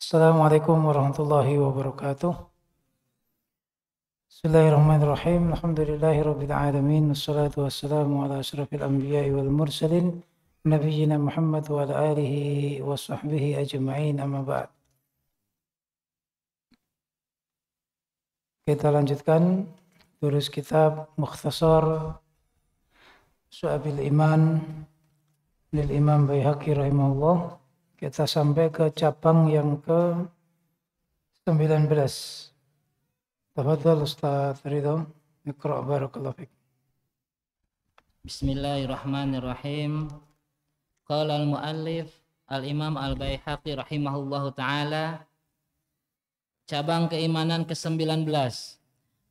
Assalamualaikum warahmatullahi wabarakatuh. Bismillahirrahmanirrahim. Alhamdulillahirabbil alamin wassalatu wassalamu ala asyrafil anbiya'i wal mursalin nabiyyina Muhammad wa ala alihi wa sahbihi ajma'in, amma ba'd. Kita lanjutkan tulis kitab Mukhtasar Syu'abil Iman lil Imam Baihaqi rahimahullah. Kita sampai ke cabang yang ke-19. Tafadhal Ustaz Ridho, Iqra' barakallahu fik. Bismillahirrahmanirrahim. Qala al-muallif al-Imam al-Baihaqi rahimahullahu ta'ala, cabang keimanan ke-19,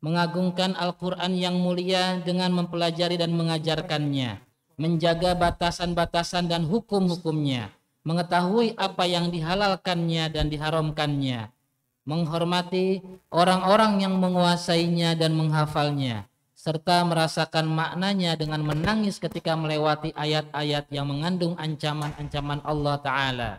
mengagungkan Al-Quran yang mulia dengan mempelajari dan mengajarkannya, menjaga batasan-batasan dan hukum-hukumnya, mengetahui apa yang dihalalkannya dan diharamkannya, menghormati orang-orang yang menguasainya dan menghafalnya, serta merasakan maknanya dengan menangis ketika melewati ayat-ayat yang mengandung ancaman-ancaman Allah Ta'ala.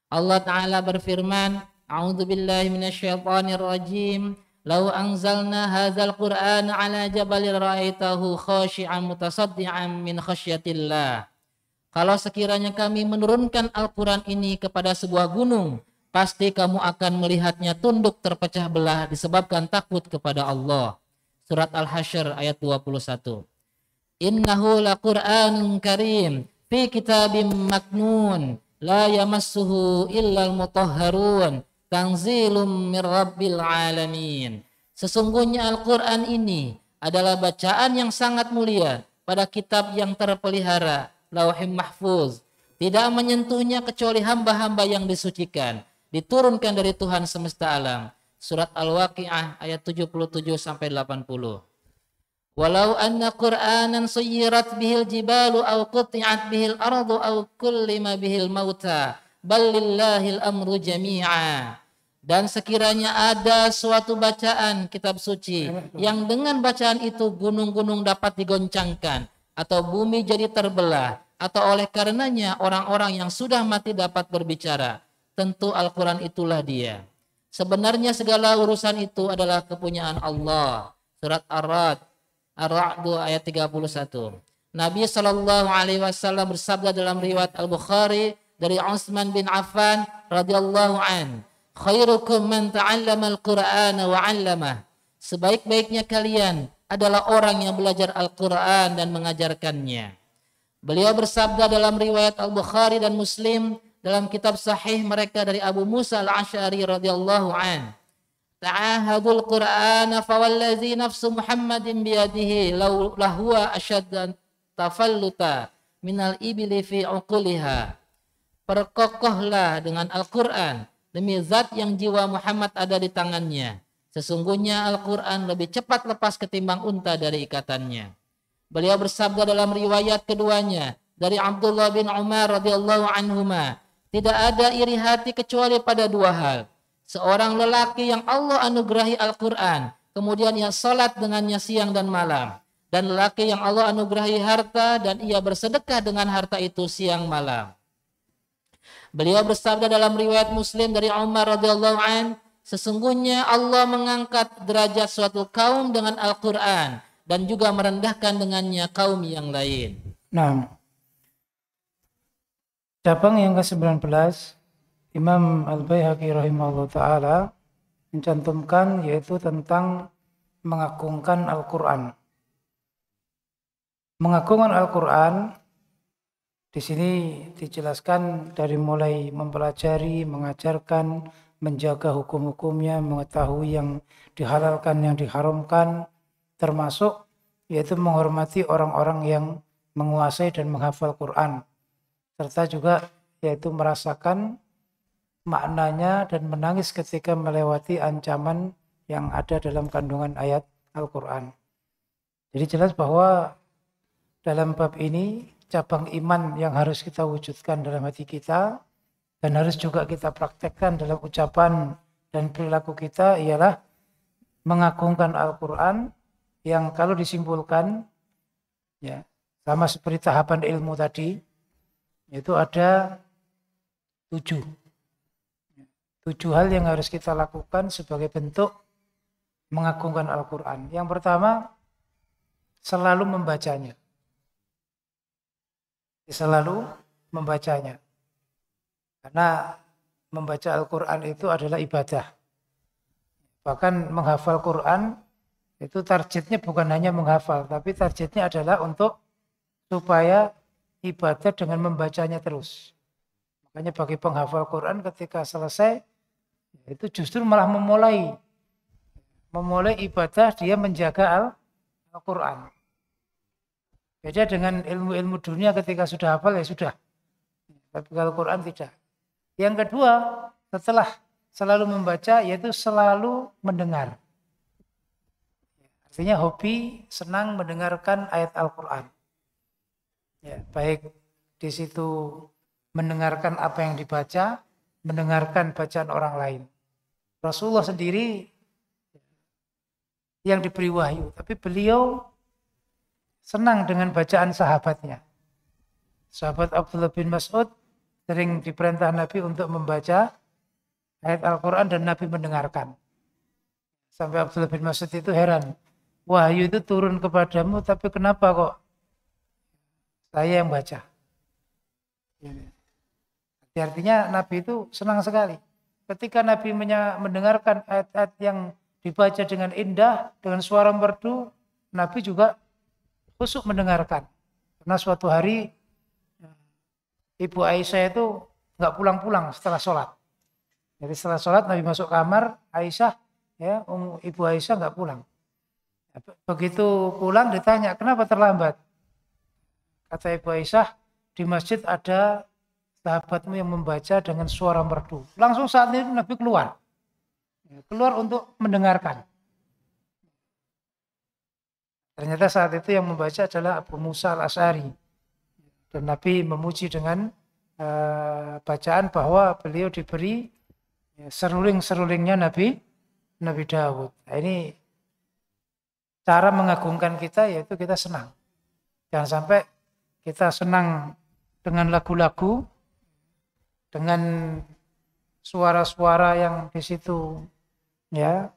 Allah Ta'ala berfirman, A'udzubillahi minasyaitonirrajim, Lau anzalna hadzal Qur'ana ala jabalin ra'aitahu khashi'an mutasaddian min khasyatillah. Kalau sekiranya kami menurunkan Al-Quran ini kepada sebuah gunung, pasti kamu akan melihatnya tunduk terpecah belah disebabkan takut kepada Allah. Surat Al-Hasyr ayat 21. Innahu laqur'anun karim fi kitabim maknun la yamassuhu illal mutahharun tanzilum mir rabbil alamin. Sesungguhnya Al-Quran ini adalah bacaan yang sangat mulia pada kitab yang terpelihara, Lauhim Mahfuz, tidak menyentuhnya kecuali hamba-hamba yang disucikan, diturunkan dari Tuhan semesta alam. Surat Al-Waqi'ah ayat 77 sampai 80. Walau anna Qur'anan suyirat bihil jibalu aw quti'at bihil ardu aw kullima bihil mauta bal lillahil amru jami'a. Dan sekiranya ada suatu bacaan kitab suci yang dengan bacaan itu gunung-gunung dapat digoncangkan atau bumi jadi terbelah, atau oleh karenanya orang-orang yang sudah mati dapat berbicara, tentu Al-Quran itulah dia. Sebenarnya segala urusan itu adalah kepunyaan Allah. Surat Ar-Ra'd ayat 31. Nabi SAW bersabda dalam riwayat Al-Bukhari dari Utsman bin Affan radhiyallahu an, khairukum man ta'allama al-Qur'ana wa 'allamah. Sebaik-baiknya kalian adalah orang yang belajar Al-Quran dan mengajarkannya. Beliau bersabda dalam riwayat Al-Bukhari dan Muslim dalam kitab sahih mereka dari Abu Musa al-Asy'ari radhiyallahu an, ta'ahadul Qur'ana fawallazi nafsu Muhammadin biyadihi lahuwa asyaddan tafalluta minal ibli fi uquliha. Perkokohlah dengan Al-Quran demi zat yang jiwa Muhammad ada di tangannya. Sesungguhnya Al-Quran lebih cepat lepas ketimbang unta dari ikatannya. Beliau bersabda dalam riwayat keduanya dari Abdullah bin Umar radhiyallahu anhuma, tidak ada iri hati kecuali pada dua hal. Seorang lelaki yang Allah anugerahi Al-Quran, kemudian ia salat dengannya siang dan malam. Dan lelaki yang Allah anugerahi harta dan ia bersedekah dengan harta itu siang malam. Beliau bersabda dalam riwayat Muslim dari Umar radhiyallahu an, sesungguhnya Allah mengangkat derajat suatu kaum dengan Al-Quran dan juga merendahkan dengannya kaum yang lain. Nah, cabang yang ke-19, Imam Al-Baihaqi rahimahullah ta'ala mencantumkan yaitu tentang mengagungkan Al-Quran. Mengagungkan Al-Quran di sini dijelaskan dari mulai mempelajari, mengajarkan, menjaga hukum-hukumnya, mengetahui yang dihalalkan, yang diharamkan, termasuk yaitu menghormati orang-orang yang menguasai dan menghafal Quran, serta juga yaitu merasakan maknanya dan menangis ketika melewati ancaman yang ada dalam kandungan ayat Al-Quran. Jadi jelas bahwa dalam bab ini cabang iman yang harus kita wujudkan dalam hati kita dan harus juga kita praktekkan dalam ucapan dan perilaku kita ialah mengagungkan Al-Quran, yang kalau disimpulkan ya sama seperti tahapan ilmu tadi, itu ada 7 7 hal yang harus kita lakukan sebagai bentuk mengagungkan Al-Quran. Yang pertama, selalu membacanya. Selalu membacanya. Karena membaca Al-Quran itu adalah ibadah. Bahkan menghafal Quran itu targetnya bukan hanya menghafal, tapi targetnya adalah untuk supaya ibadah dengan membacanya terus. Makanya bagi penghafal Quran ketika selesai, itu justru malah memulai ibadah dia menjaga Al-Quran. Beda dengan ilmu-ilmu dunia ketika sudah hafal ya sudah. Tapi kalau Quran tidak. Yang kedua, setelah selalu membaca yaitu selalu mendengar. Artinya hobi senang mendengarkan ayat Al-Quran. Ya, baik di situ mendengarkan apa yang dibaca, mendengarkan bacaan orang lain. Rasulullah sendiri yang diberi wahyu, tapi beliau senang dengan bacaan sahabatnya. Sahabat Abdullah bin Mas'ud sering diperintah Nabi untuk membaca ayat Al-Quran dan Nabi mendengarkan. Sampai Abdullah bin Mas'ud itu heran. Wahyu itu turun kepadamu, tapi kenapa kok saya yang baca? Artinya Nabi itu senang sekali. Ketika Nabi mendengarkan ayat-ayat yang dibaca dengan indah, dengan suara merdu, Nabi juga khusyuk mendengarkan. Karena suatu hari Ibu Aisyah itu nggak pulang-pulang setelah sholat. Jadi setelah sholat Nabi masuk kamar, Aisyah, ya, Ibu Aisyah nggak pulang. Begitu pulang ditanya, kenapa terlambat? Kata Ibu Aisyah, di masjid ada sahabatmu yang membaca dengan suara merdu. Langsung saat itu Nabi keluar. Keluar untuk mendengarkan. Ternyata saat itu yang membaca adalah Abu Musa al-Asy'ari. Dan Nabi memuji dengan bacaan bahwa beliau diberi seruling-serulingnya Nabi Daud. Nah, ini cara mengagungkan kita yaitu kita senang. Jangan sampai kita senang dengan lagu-lagu, dengan suara-suara yang di situ ya,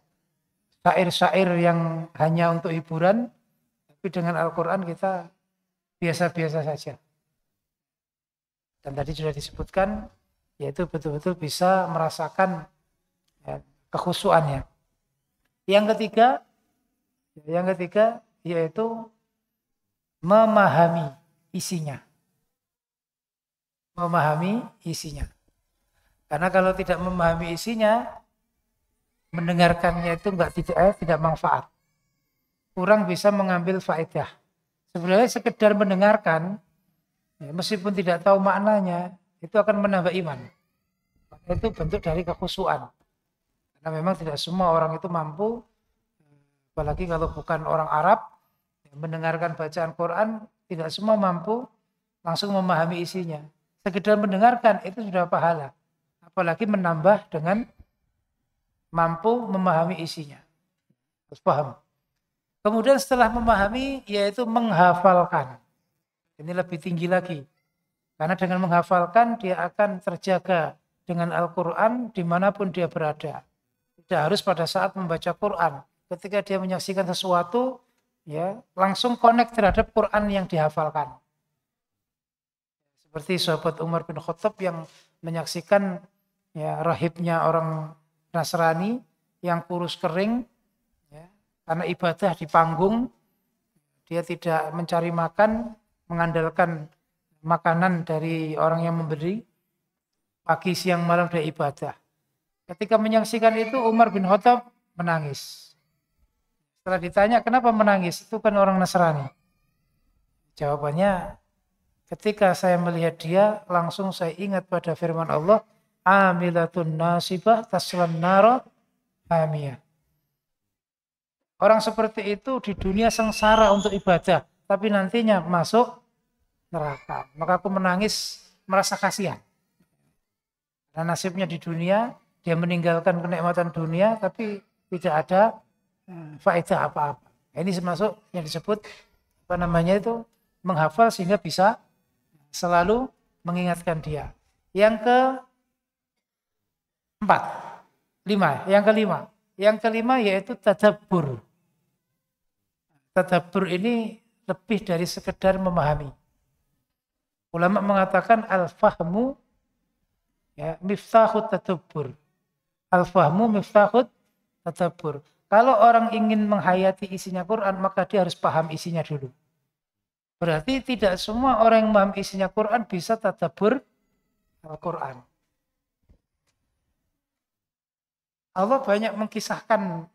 syair-syair yang hanya untuk hiburan, tapi dengan Al-Quran kita biasa-biasa saja. Dan tadi sudah disebutkan, yaitu betul-betul bisa merasakan ya, kekhusyuannya. Yang ketiga yaitu memahami isinya. Memahami isinya. Karena kalau tidak memahami isinya, mendengarkannya itu tidak manfaat. Kurang bisa mengambil faedah. Sebenarnya sekedar mendengarkan, ya, meskipun tidak tahu maknanya, itu akan menambah iman. Itu bentuk dari kekhusyuan. Karena memang tidak semua orang itu mampu, apalagi kalau bukan orang Arab, mendengarkan bacaan Quran, tidak semua mampu langsung memahami isinya. Sekedar mendengarkan itu sudah pahala. Apalagi menambah dengan mampu memahami isinya. Harus paham. Kemudian setelah memahami, yaitu menghafalkan. Ini lebih tinggi lagi. Karena dengan menghafalkan, dia akan terjaga dengan Al-Quran dimanapun dia berada. Tidak harus pada saat membaca Quran. Ketika dia menyaksikan sesuatu, ya langsung connect terhadap Quran yang dihafalkan. Seperti sahabat Umar bin Khattab yang menyaksikan ya, rahibnya orang Nasrani yang kurus kering, ya, karena ibadah di panggung, dia tidak mencari makan, mengandalkan makanan dari orang yang memberi, pagi siang malam dia ibadah. Ketika menyaksikan itu Umar bin Khattab menangis. Setelah ditanya kenapa menangis, itu kan orang Nasrani. Jawabannya, ketika saya melihat dia, langsung saya ingat pada firman Allah, amilatun nasibah taslan nara hamiyah. Orang seperti itu di dunia sengsara untuk ibadah, tapi nantinya masuk neraka. Maka aku menangis merasa kasihan. Karena nasibnya di dunia, dia meninggalkan kenikmatan dunia, tapi tidak ada faedah apa-apa. Ini termasuk yang disebut itu menghafal sehingga bisa selalu mengingatkan dia. Yang 4. 5. Yang kelima yaitu tadabbur. Tadabbur ini lebih dari sekedar memahami. Ulama mengatakan al-fahmu ya, miftahut tadabbur. Al-fahmu miftahut tadabbur. Kalau orang ingin menghayati isinya Quran, maka dia harus paham isinya dulu. Berarti tidak semua orang yang memahami isinya Quran bisa tadabbur Al-Quran. Allah banyak mengkisahkan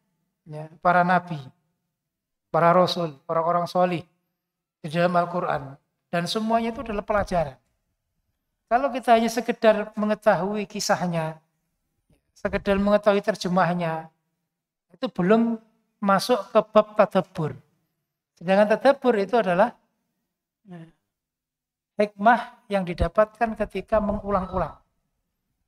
ya, para nabi, para rasul, orang-orang solih di dalam Al-Quran. Dan semuanya itu adalah pelajaran. Kalau kita hanya sekedar mengetahui kisahnya, sekedar mengetahui terjemahnya, itu belum masuk ke bab tadabbur. Sedangkan tadabbur itu adalah hikmah yang didapatkan ketika mengulang-ulang.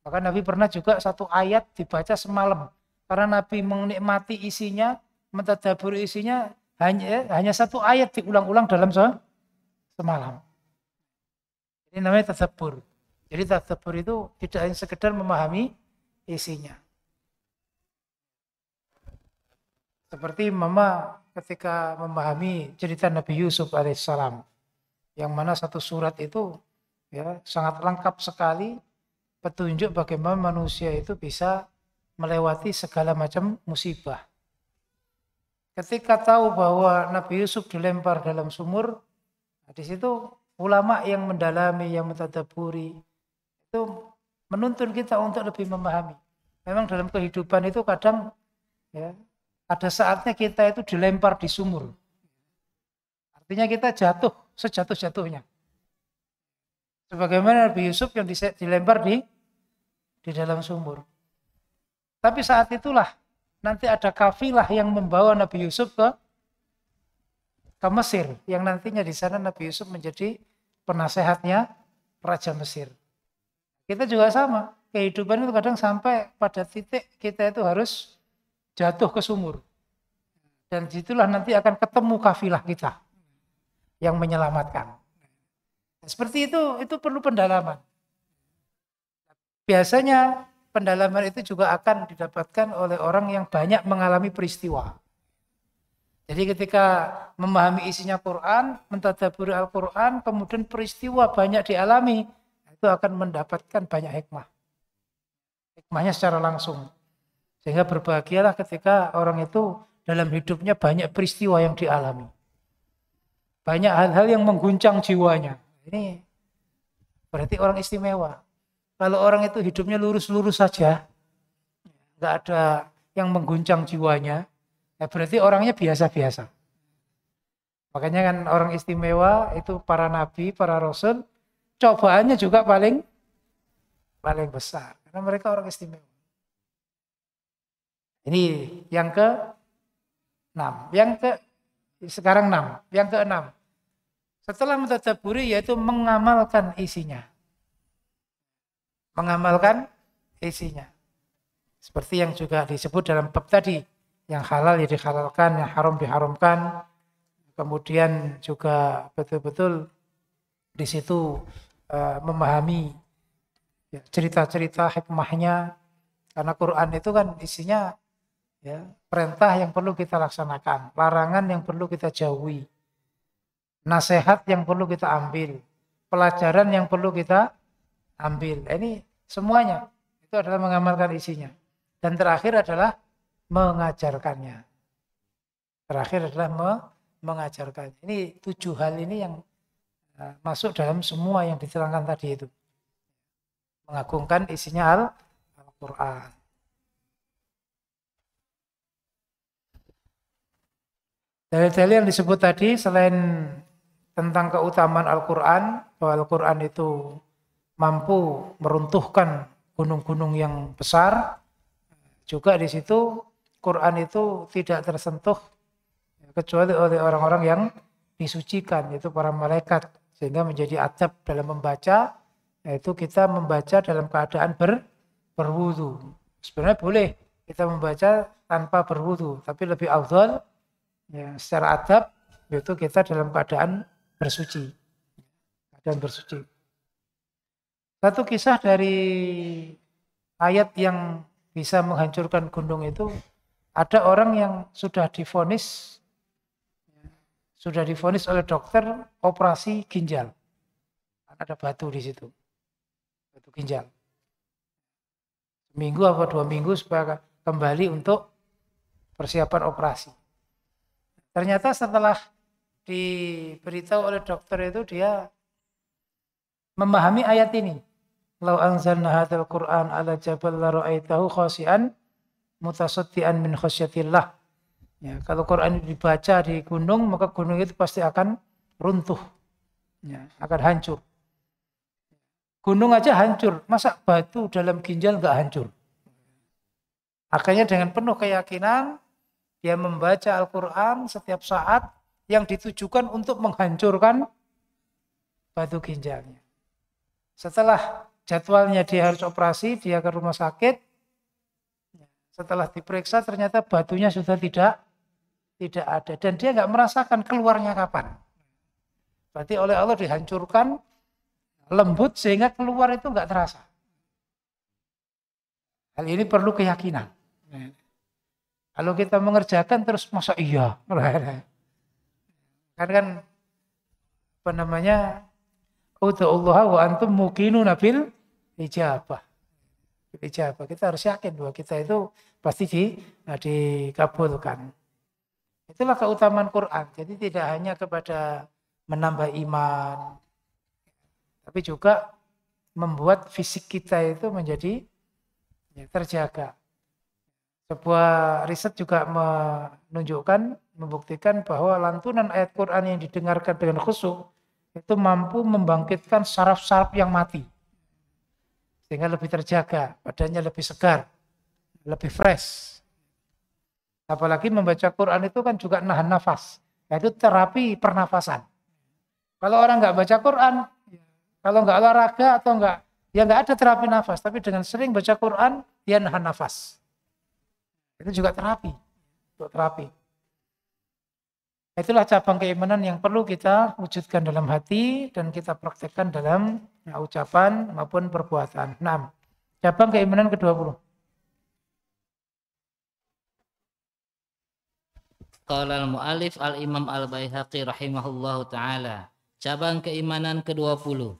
Maka Nabi pernah juga satu ayat dibaca semalam. Karena Nabi menikmati isinya, mentadabbur isinya, hanya satu ayat diulang-ulang dalam semalam. Ini namanya tadabbur. Jadi tadabbur itu tidak hanya sekedar memahami isinya. Seperti mama ketika memahami cerita Nabi Yusuf alaihissalam, yang mana satu surat itu ya sangat lengkap sekali petunjuk bagaimana manusia itu bisa melewati segala macam musibah. Ketika tahu bahwa Nabi Yusuf dilempar dalam sumur, di situ ulama yang mendalami, yang mentadabburi itu menuntun kita untuk lebih memahami. Memang dalam kehidupan itu kadang ya ada saatnya kita itu dilempar di sumur. Artinya kita jatuh sejatuh-jatuhnya. Sebagaimana Nabi Yusuf yang dilempar di dalam sumur. Tapi saat itulah nanti ada kafilah yang membawa Nabi Yusuf ke Mesir, yang nantinya di sana Nabi Yusuf menjadi penasehatnya Raja Mesir. Kita juga sama, kehidupan itu kadang sampai pada titik kita itu harus jatuh ke sumur. Dan disitulah nanti akan ketemu kafilah kita yang menyelamatkan. Seperti itu perlu pendalaman. Biasanya pendalaman itu juga akan didapatkan oleh orang yang banyak mengalami peristiwa. Jadi ketika memahami isinya Quran, mentadabburi Al-Quran, kemudian peristiwa banyak dialami, itu akan mendapatkan banyak hikmah. Hikmahnya secara langsung. Sehingga berbahagialah ketika orang itu dalam hidupnya banyak peristiwa yang dialami. Banyak hal-hal yang mengguncang jiwanya. Ini berarti orang istimewa. Kalau orang itu hidupnya lurus-lurus saja, nggak ada yang mengguncang jiwanya, ya berarti orangnya biasa-biasa. Makanya kan orang istimewa itu para nabi, para rasul, cobaannya juga paling besar. Karena mereka orang istimewa. Ini yang ke-6. Sekarang 6. Yang ke-6. Setelah mentadabburi yaitu mengamalkan isinya. Mengamalkan isinya. Seperti yang juga disebut dalam bab tadi. Yang halal ya dihalalkan, yang haram diharamkan. Kemudian juga betul-betul di situ memahami ya, cerita-cerita hikmahnya. Karena Quran itu kan isinya ya, perintah yang perlu kita laksanakan, larangan yang perlu kita jauhi, nasihat yang perlu kita ambil, pelajaran yang perlu kita ambil. Ini semuanya itu adalah mengamalkan isinya. Dan terakhir adalah mengajarkannya. Terakhir adalah mengajarkannya. Ini 7 hal ini yang masuk dalam semua yang diterangkan tadi itu. Mengagungkan isinya Al-Quran. Dalil-dalil yang disebut tadi selain tentang keutamaan Al-Quran, bahwa Al-Quran itu mampu meruntuhkan gunung-gunung yang besar, juga di situ Quran itu tidak tersentuh kecuali oleh orang-orang yang disucikan, yaitu para malaikat, sehingga menjadi adab dalam membaca, yaitu kita membaca dalam keadaan berwudu. Sebenarnya boleh kita membaca tanpa berwudu, tapi lebih afdal ya, secara adab yaitu kita dalam keadaan bersuci. Satu kisah dari ayat yang bisa menghancurkan gunung itu, ada orang yang sudah divonis oleh dokter operasi ginjal. Ada batu di situ, batu ginjal. Minggu atau 2 minggu supaya kembali untuk persiapan operasi. Ternyata setelah diberitahu oleh dokter itu, dia memahami ayat ini. Lau anzalna hadzal Qur'an ala jabal la ra'aitahu khashi'an mutasaddian min khasyatillah. Ya, kalau Quran dibaca di gunung, maka gunung itu pasti akan runtuh. Ya, akan hancur. Gunung aja hancur, masa batu dalam ginjal enggak hancur? Akhirnya dengan penuh keyakinan dia membaca Al-Quran setiap saat yang ditujukan untuk menghancurkan batu ginjalnya. Setelah jadwalnya dia harus operasi, dia ke rumah sakit. Setelah diperiksa ternyata batunya sudah tidak ada dan dia nggak merasakan keluarnya kapan. Berarti oleh Allah dihancurkan lembut sehingga keluar itu nggak terasa. Hal ini perlu keyakinan. Kalau kita mengerjakan terus masa iya, kan apa namanya, udzullaha wa antum muqinuna bil ijabah. Kita harus yakin bahwa kita itu pasti dikabulkan. Itulah keutamaan Quran. Jadi tidak hanya kepada menambah iman, tapi juga membuat fisik kita itu menjadi terjaga. Sebuah riset juga membuktikan bahwa lantunan ayat Quran yang didengarkan dengan khusyuk itu mampu membangkitkan saraf-saraf yang mati. Sehingga lebih terjaga, badannya lebih segar, lebih fresh. Apalagi membaca Quran itu kan juga nahan nafas. Yaitu terapi pernafasan. Kalau orang nggak baca Quran, kalau nggak olahraga atau nggak ada terapi nafas. Tapi dengan sering baca Quran, dia nahan nafas. Itu juga terapi. Untuk terapi. Itulah cabang keimanan yang perlu kita wujudkan dalam hati dan kita praktekkan dalam ucapan maupun perbuatan. 6. Cabang keimanan ke-20. Qala al-mu'allif al-Imam al-Baihaqi rahimahullahu ta'ala. Cabang keimanan ke-20.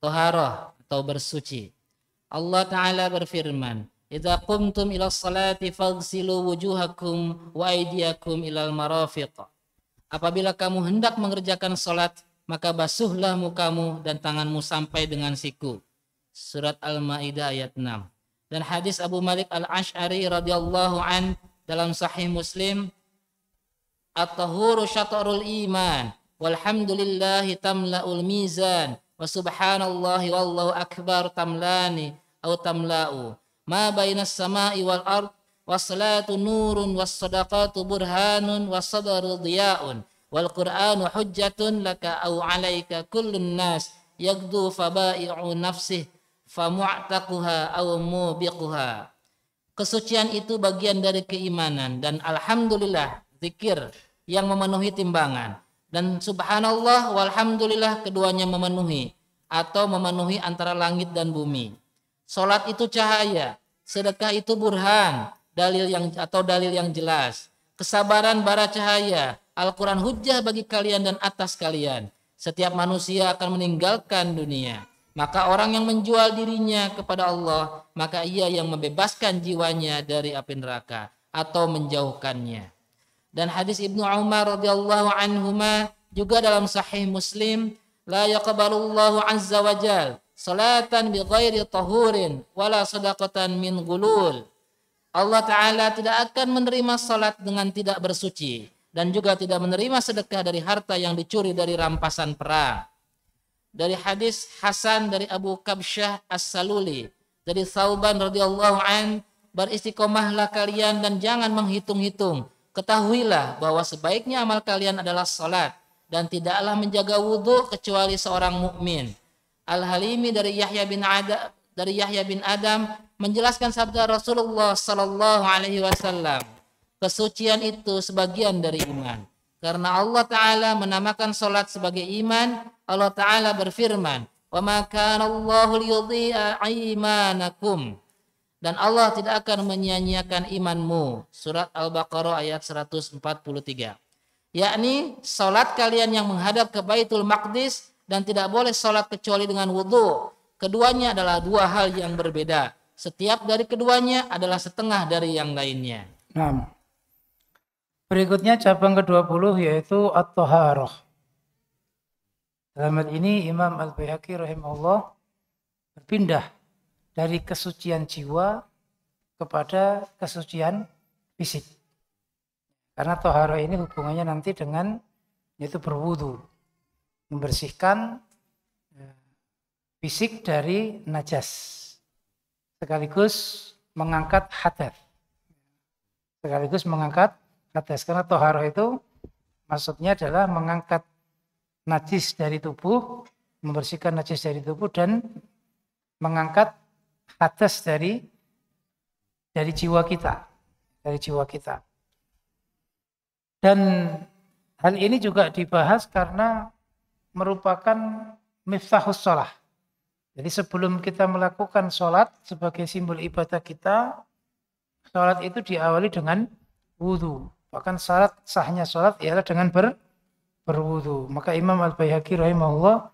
Taharah atau bersuci. Allah Ta'ala berfirman, "Idza qumtum ila sholati faghsilu wujuhakum wa aydiyakum ilal marafiq." Apabila kamu hendak mengerjakan salat, maka basuhlah mukamu dan tanganmu sampai dengan siku. Surat Al-Maidah ayat 6. Dan hadis Abu Malik Al-Asy'ari radhiyallahu an dalam Sahih Muslim, "At-tahuru syatrul iman, walhamdulillahi tamla'ul mizan, wa subhanallahi wallahu akbar tamlani atau tamla'u. Ma bainas sama'i wal ard, wassalatu nurun, wassadaqatu burhanun, wassadaru diya'un, wal qur'anu hujjatun laka au alaika kullun nas yagdu fabai'u nafsih famu'taquha au mubiquha." Kesucian itu bagian dari keimanan, dan alhamdulillah zikir yang memenuhi timbangan, dan subhanallah walhamdulillah keduanya memenuhi atau memenuhi antara langit dan bumi. Salat itu cahaya, sedekah itu burhan, dalil yang jelas. Kesabaran bara cahaya, Al-Quran hujjah bagi kalian dan atas kalian. Setiap manusia akan meninggalkan dunia. Maka orang yang menjual dirinya kepada Allah, maka ia yang membebaskan jiwanya dari api neraka atau menjauhkannya. Dan hadis Ibnu Umar radhiyallahu anhuma juga dalam Sahih Muslim, la yaqbalullahu azza wa jal salatan bi ghairi tahurin wala sadaqatan min gulul. Allah Ta'ala tidak akan menerima salat dengan tidak bersuci, dan juga tidak menerima sedekah dari harta yang dicuri dari rampasan perang. Dari hadis Hasan dari Abu Kabsyah As-Saluli, dari Thauban radhiyallahu an, beristiqomahlah kalian dan jangan menghitung-hitung. Ketahuilah bahwa sebaiknya amal kalian adalah salat, dan tidaklah menjaga wudhu kecuali seorang mukmin. Al-Halimi dari Yahya bin Adam menjelaskan sabda Rasulullah sallallahu alaihi wasallam, kesucian itu sebagian dari iman. Karena Allah Ta'ala menamakan salat sebagai iman, Allah Ta'ala berfirman, "Wa ma kana Allahu liyudhi'a imanakum." dan Allah tidak akan menyia-nyiakan imanmu. Surat Al-Baqarah ayat 143. Yakni salat kalian yang menghadap ke Baitul Maqdis dan tidak boleh salat kecuali dengan wudu. Keduanya adalah dua hal yang berbeda. Setiap dari keduanya adalah setengah dari yang lainnya. Nah, berikutnya cabang ke-20 yaitu at-thaharah. Dalam hal ini Imam Al-Baihaqi rahimahullah berpindah dari kesucian jiwa kepada kesucian fisik. Karena tohara ini hubungannya nanti dengan yaitu berwudu, membersihkan fisik dari najas, sekaligus mengangkat hadas. Karena tohara itu maksudnya adalah mengangkat najis dari tubuh, membersihkan najis dari tubuh dan mengangkat hadas dari jiwa kita, Dan hal ini juga dibahas karena merupakan miftahus shalah. Jadi sebelum kita melakukan sholat sebagai simbol ibadah kita, sholat itu diawali dengan wudu. Bahkan syarat sahnya sholat ialah dengan berwudu. Maka Imam Al-Baihaqi rahimahullah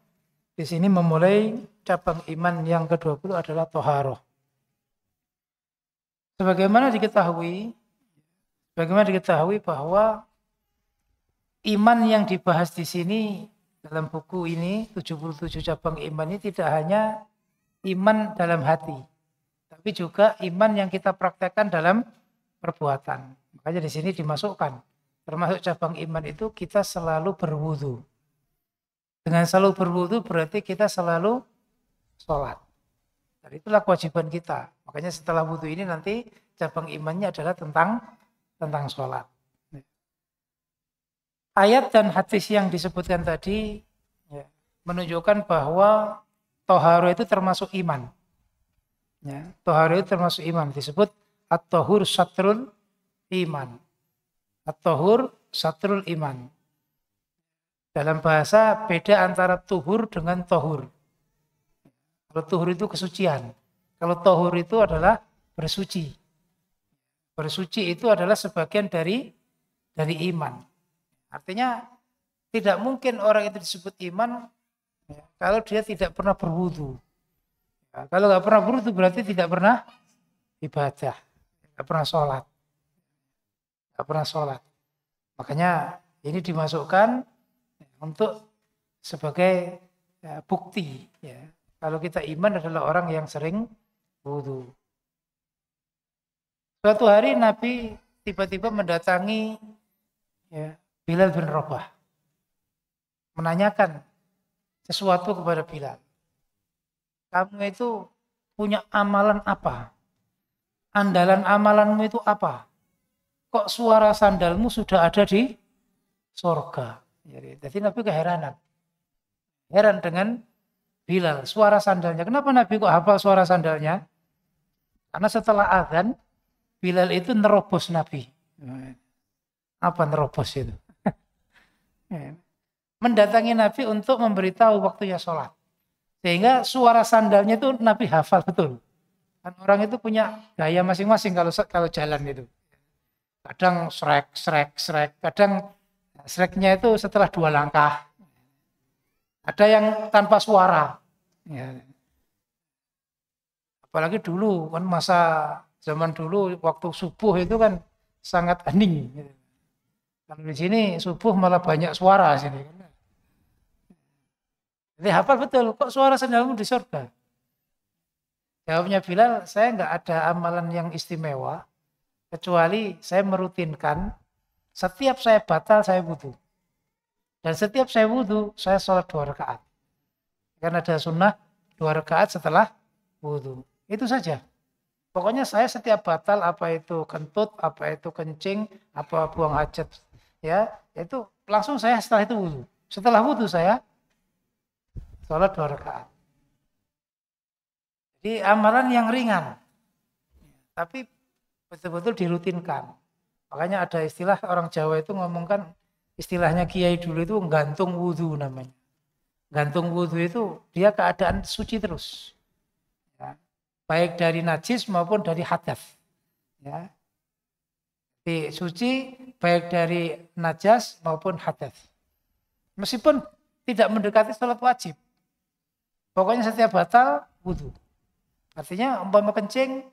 di sini memulai cabang iman yang ke-20 adalah thaharah. Sebagaimana diketahui bahwa iman yang dibahas di sini dalam buku ini 77 cabang iman ini tidak hanya iman dalam hati, tapi juga iman yang kita praktekkan dalam perbuatan. Makanya di sini dimasukkan termasuk cabang iman itu kita selalu berwudu. Dengan selalu berwudu berarti kita selalu sholat. Dan itulah kewajiban kita. Makanya setelah wudu ini nanti cabang imannya adalah tentang sholat. Ayat dan hadis yang disebutkan tadi menunjukkan bahwa thaharah itu termasuk iman. Thaharah itu termasuk iman. Disebut at-tahur satrul iman. At-tahur satrul iman. Dalam bahasa beda antara tuhur dengan tohur. Kalau tuhur itu kesucian. Kalau tohur itu adalah bersuci. Bersuci itu adalah sebagian dari iman. Artinya tidak mungkin orang itu disebut iman kalau dia tidak pernah berwudu. Kalau nggak pernah berwudu berarti tidak pernah ibadah, nggak pernah sholat. Makanya ini dimasukkan untuk sebagai bukti. Kalau kita iman adalah orang yang sering wudu. Suatu hari Nabi tiba-tiba mendatangi Bilal bin Rabah, menanyakan sesuatu kepada Bilal. Kamu itu punya amalan apa? Andalan amalanmu itu apa? Kok suara sandalmu sudah ada di surga? Jadi Nabi keheranan. Heran dengan Bilal, suara sandalnya. Kenapa Nabi kok hafal suara sandalnya? Karena setelah azan, Bilal itu nerobos Nabi. Apa nerobos itu? Mendatangi Nabi untuk memberitahu waktunya sholat. Sehingga suara sandalnya itu Nabi hafal betul. Kan orang itu punya gaya masing-masing kalau jalan itu. Kadang srek. Kadang sreknya itu setelah 2 langkah. Ada yang tanpa suara. Apalagi dulu kan zaman dulu waktu subuh itu kan sangat hening. Kalau di sini subuh malah banyak suara sini. Jadi hafal betul, kok suara sandalmu di surga? Jawabnya Bilal, saya nggak ada amalan yang istimewa, kecuali saya merutinkan, setiap saya batal saya wudu. Dan setiap saya wudu, saya sholat 2 rakaat. Karena ada sunnah 2 rakaat setelah wudu. Itu saja. Pokoknya saya setiap batal, apa itu kentut, apa itu kencing, apa buang hajat, itu langsung saya setelah itu wudu. Setelah wudu saya sholat 2 rakaat. Jadi amalan yang ringan, tapi betul-betul dirutinkan. Makanya ada istilah orang Jawa itu ngomongkan, istilahnya kiai dulu itu gantung wudu namanya. Gantung wudu itu dia keadaan suci terus. baik dari najis maupun dari hadas. Ya. Suci baik dari najas maupun hadas. Meskipun tidak mendekati sholat wajib. Pokoknya setiap batal wudhu. Artinya umpama kencing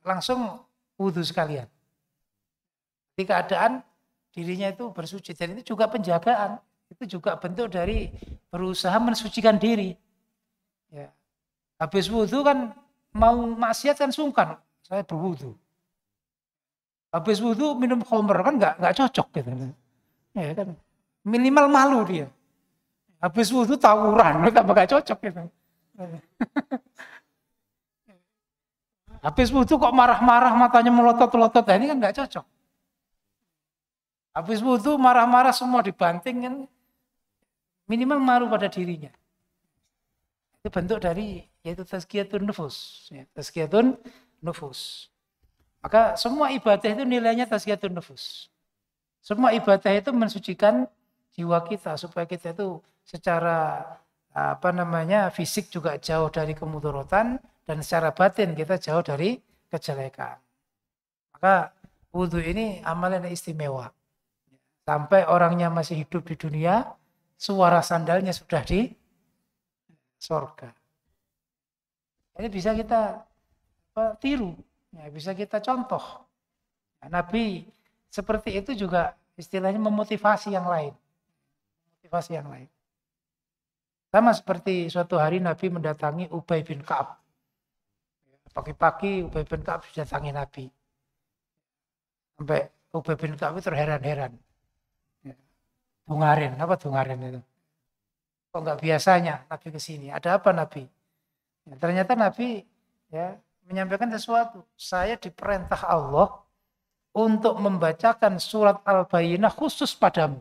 langsung wudhu sekalian. Di keadaan dirinya itu bersuci. Dan itu juga penjagaan. Itu juga bentuk dari berusaha mensucikan diri. Ya. Habis wudhu kan mau maksiat kan sungkan. Saya berwudhu. Habis wudhu minum khamr kan nggak cocok gitu. Ya kan. Minimal malu dia. Habis wudhu tawuran, tambah nggak cocok gitu. Habis wudhu kok marah-marah matanya melotot-lotot, nah, ini kan nggak cocok. Habis wudhu marah-marah semua dibanting kan, minimal malu pada dirinya. Itu bentuk dari yaitu tazkiyatun nufus, ya, tazkiyatun nufus. Maka semua ibadah itu nilainya tazkiyatun nufus. Semua ibadah itu mensucikan jiwa kita supaya kita itu secara fisik juga jauh dari kemudorotan dan secara batin kita jauh dari kejelekan. Maka wudhu ini amalan yang istimewa. Sampai orangnya masih hidup di dunia, suara sandalnya sudah di surga. Ini bisa kita tiru, ya, bisa kita contoh. Nabi seperti itu juga istilahnya memotivasi yang lain. Motivasi yang lain. Sama seperti suatu hari Nabi mendatangi Ubay bin Ka'ab. Pagi-pagi Ubay bin Ka'ab didatangi Nabi. Sampai Ubay bin Ka'ab terheran-heran. Dungarin, apa dungarin itu? Kok nggak biasanya Nabi ke sini? Ada apa Nabi? Ya, ternyata Nabi ya menyampaikan sesuatu. Saya diperintah Allah untuk membacakan surat Al-Bayyinah khusus padamu.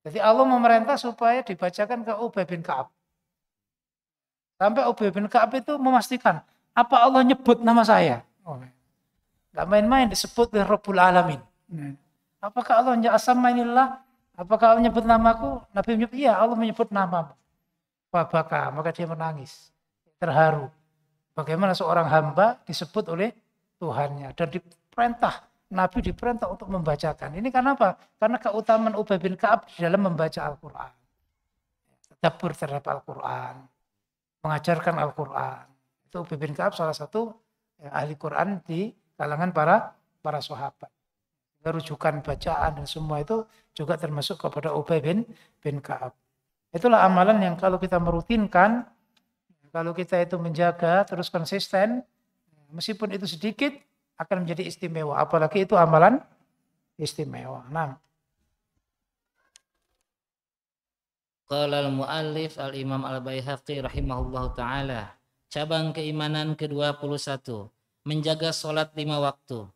Jadi Allah memerintah supaya dibacakan ke Ubay bin Ka'ab. Sampai Ubay bin Ka'ab itu memastikan, apa Allah nyebut nama saya? Oh, nggak main-main disebut Rabbul Alamin. Apakah Allah asmainillah? Apakah Allah menyebut namaku? Nabi menyebut, iya Allah menyebut namamu. Fabaka, maka dia menangis. Terharu. Bagaimana seorang hamba disebut oleh Tuhannya. Dan diperintah, Nabi diperintah untuk membacakan. Ini karena apa? Karena keutamaan Ubay bin Ka'ab di dalam membaca Al-Quran. Tadabbur terhadap Al-Quran. Mengajarkan Al-Quran. Itu Ubay bin Ka'ab salah satu ahli Quran di kalangan para sahabat. Rujukan bacaan dan semua itu juga termasuk kepada Ubay bin Ka'ab. Itulah amalan yang kalau kita merutinkan, kalau kita itu menjaga terus konsisten, meskipun itu sedikit akan menjadi istimewa. Apalagi itu amalan istimewa. Nah. Qala al-muallif al-Imam al-Baihaqi rahimahullahu ta'ala. Cabang keimanan ke-21. Menjaga sholat 5 waktu.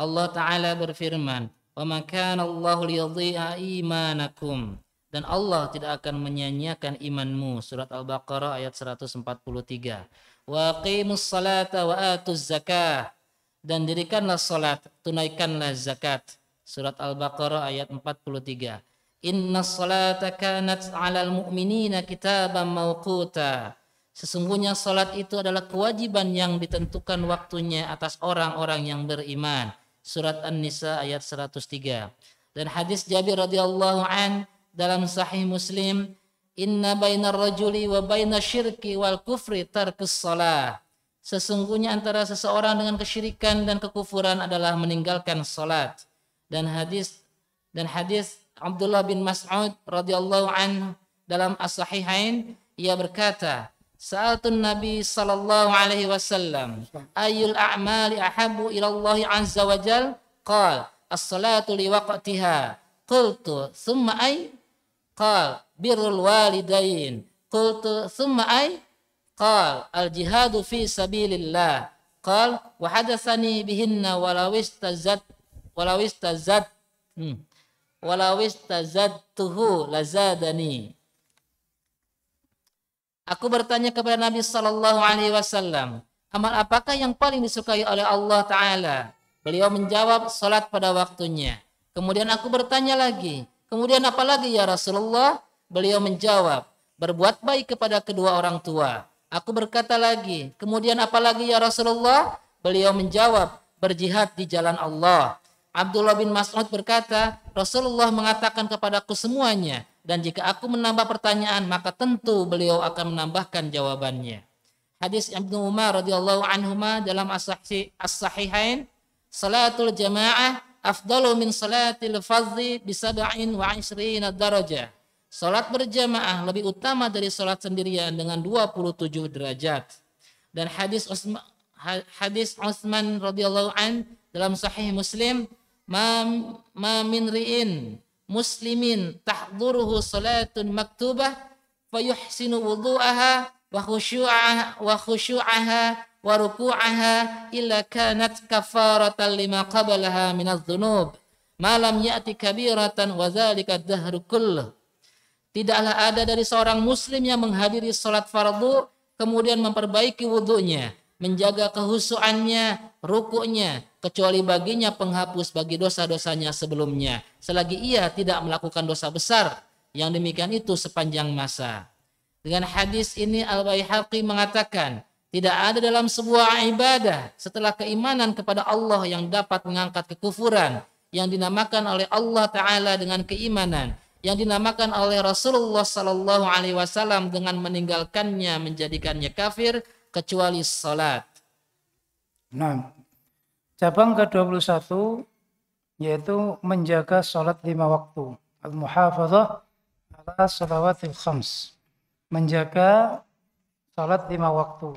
Allah Ta'ala berfirman, "Wa ma kana Allahu liyudhi'a imanakum." Dan Allah tidak akan menyia-nyiakan imanmu. Surat Al-Baqarah ayat 143. Wa aqimus salata wa atuz zakah. Dan dirikanlah salat, tunaikanlah zakat. Surat Al-Baqarah ayat 43. Innas salata kanat 'alal mu'minina kitaban mawquta. Sesungguhnya salat itu adalah kewajiban yang ditentukan waktunya atas orang-orang yang beriman. Surat An-Nisa ayat 103. Dan hadis Jabir radhiyallahu an dalam Sahih Muslim, inna bainar rajuli wa bainas syirki wal kufri tarkus shalah. Sesungguhnya antara seseorang dengan kesyirikan dan kekufuran adalah meninggalkan salat. Dan hadis Abdullah bin Mas'ud radhiyallahu anhu dalam As-Sahihain, ia berkata, Sa'altun Nabi sallallahu alaihi wasallam, ayyul a'mali ahabbu ila Allah azza wa jal? Qal, as-salatu li waqtiha. Qultu, thumma ay? Qal, birrul walidain. Qultu, thumma ay? Qal, al-jihadu fi sabilillah. Qal, wa hadatsani bihinna walau istazadtuhu lazadani. Aku bertanya kepada Nabi sallallahu alaihi wasallam, amal apakah yang paling disukai oleh Allah Ta'ala? Beliau menjawab, salat pada waktunya. Kemudian aku bertanya lagi, kemudian apa lagi ya Rasulullah? Beliau menjawab, berbuat baik kepada kedua orang tua. Aku berkata lagi, kemudian apa lagi ya Rasulullah? Beliau menjawab, berjihad di jalan Allah. Abdullah bin Mas'ud berkata, Rasulullah mengatakan kepadaku semuanya, dan jika aku menambah pertanyaan, maka tentu beliau akan menambahkan jawabannya. Hadis Ibnu Umar radhiyallahu anhuma dalam as-sahihain, salatul jamaah afdalu min salatil fardhi bi 27 darajah. Salat berjamaah lebih utama dari salat sendirian dengan 27 derajat. Dan hadis Utsman radhiyallahu an dalam sahih Muslim, ma min ri'in muslimin tahduruhu salatun maktubah fayuhsinu wudu'aha wa khushu'aha wa ruku'aha illa kanat kafaratan lima qablaha minadz dzunub ma lam ya'ti kabiratan wa dzalika ad-dahru kulluh. Tidaklah ada dari seorang muslim yang menghadiri salat fardu kemudian memperbaiki wudunya, menjaga kehusuannya, rukuknya, kecuali baginya penghapus bagi dosa-dosanya sebelumnya, selagi ia tidak melakukan dosa besar. Yang demikian itu sepanjang masa. Dengan hadis ini Al-Baihaqi mengatakan, tidak ada dalam sebuah ibadah setelah keimanan kepada Allah yang dapat mengangkat kekufuran yang dinamakan oleh Allah Ta'ala dengan keimanan, yang dinamakan oleh Rasulullah Sallallahu Alaihi Wasallam dengan meninggalkannya menjadikannya kafir, kecuali salat. Nah, cabang ke-21 yaitu menjaga salat 5 waktu. Al-muhafadzah ala shalawatil khams. Menjaga salat 5 waktu.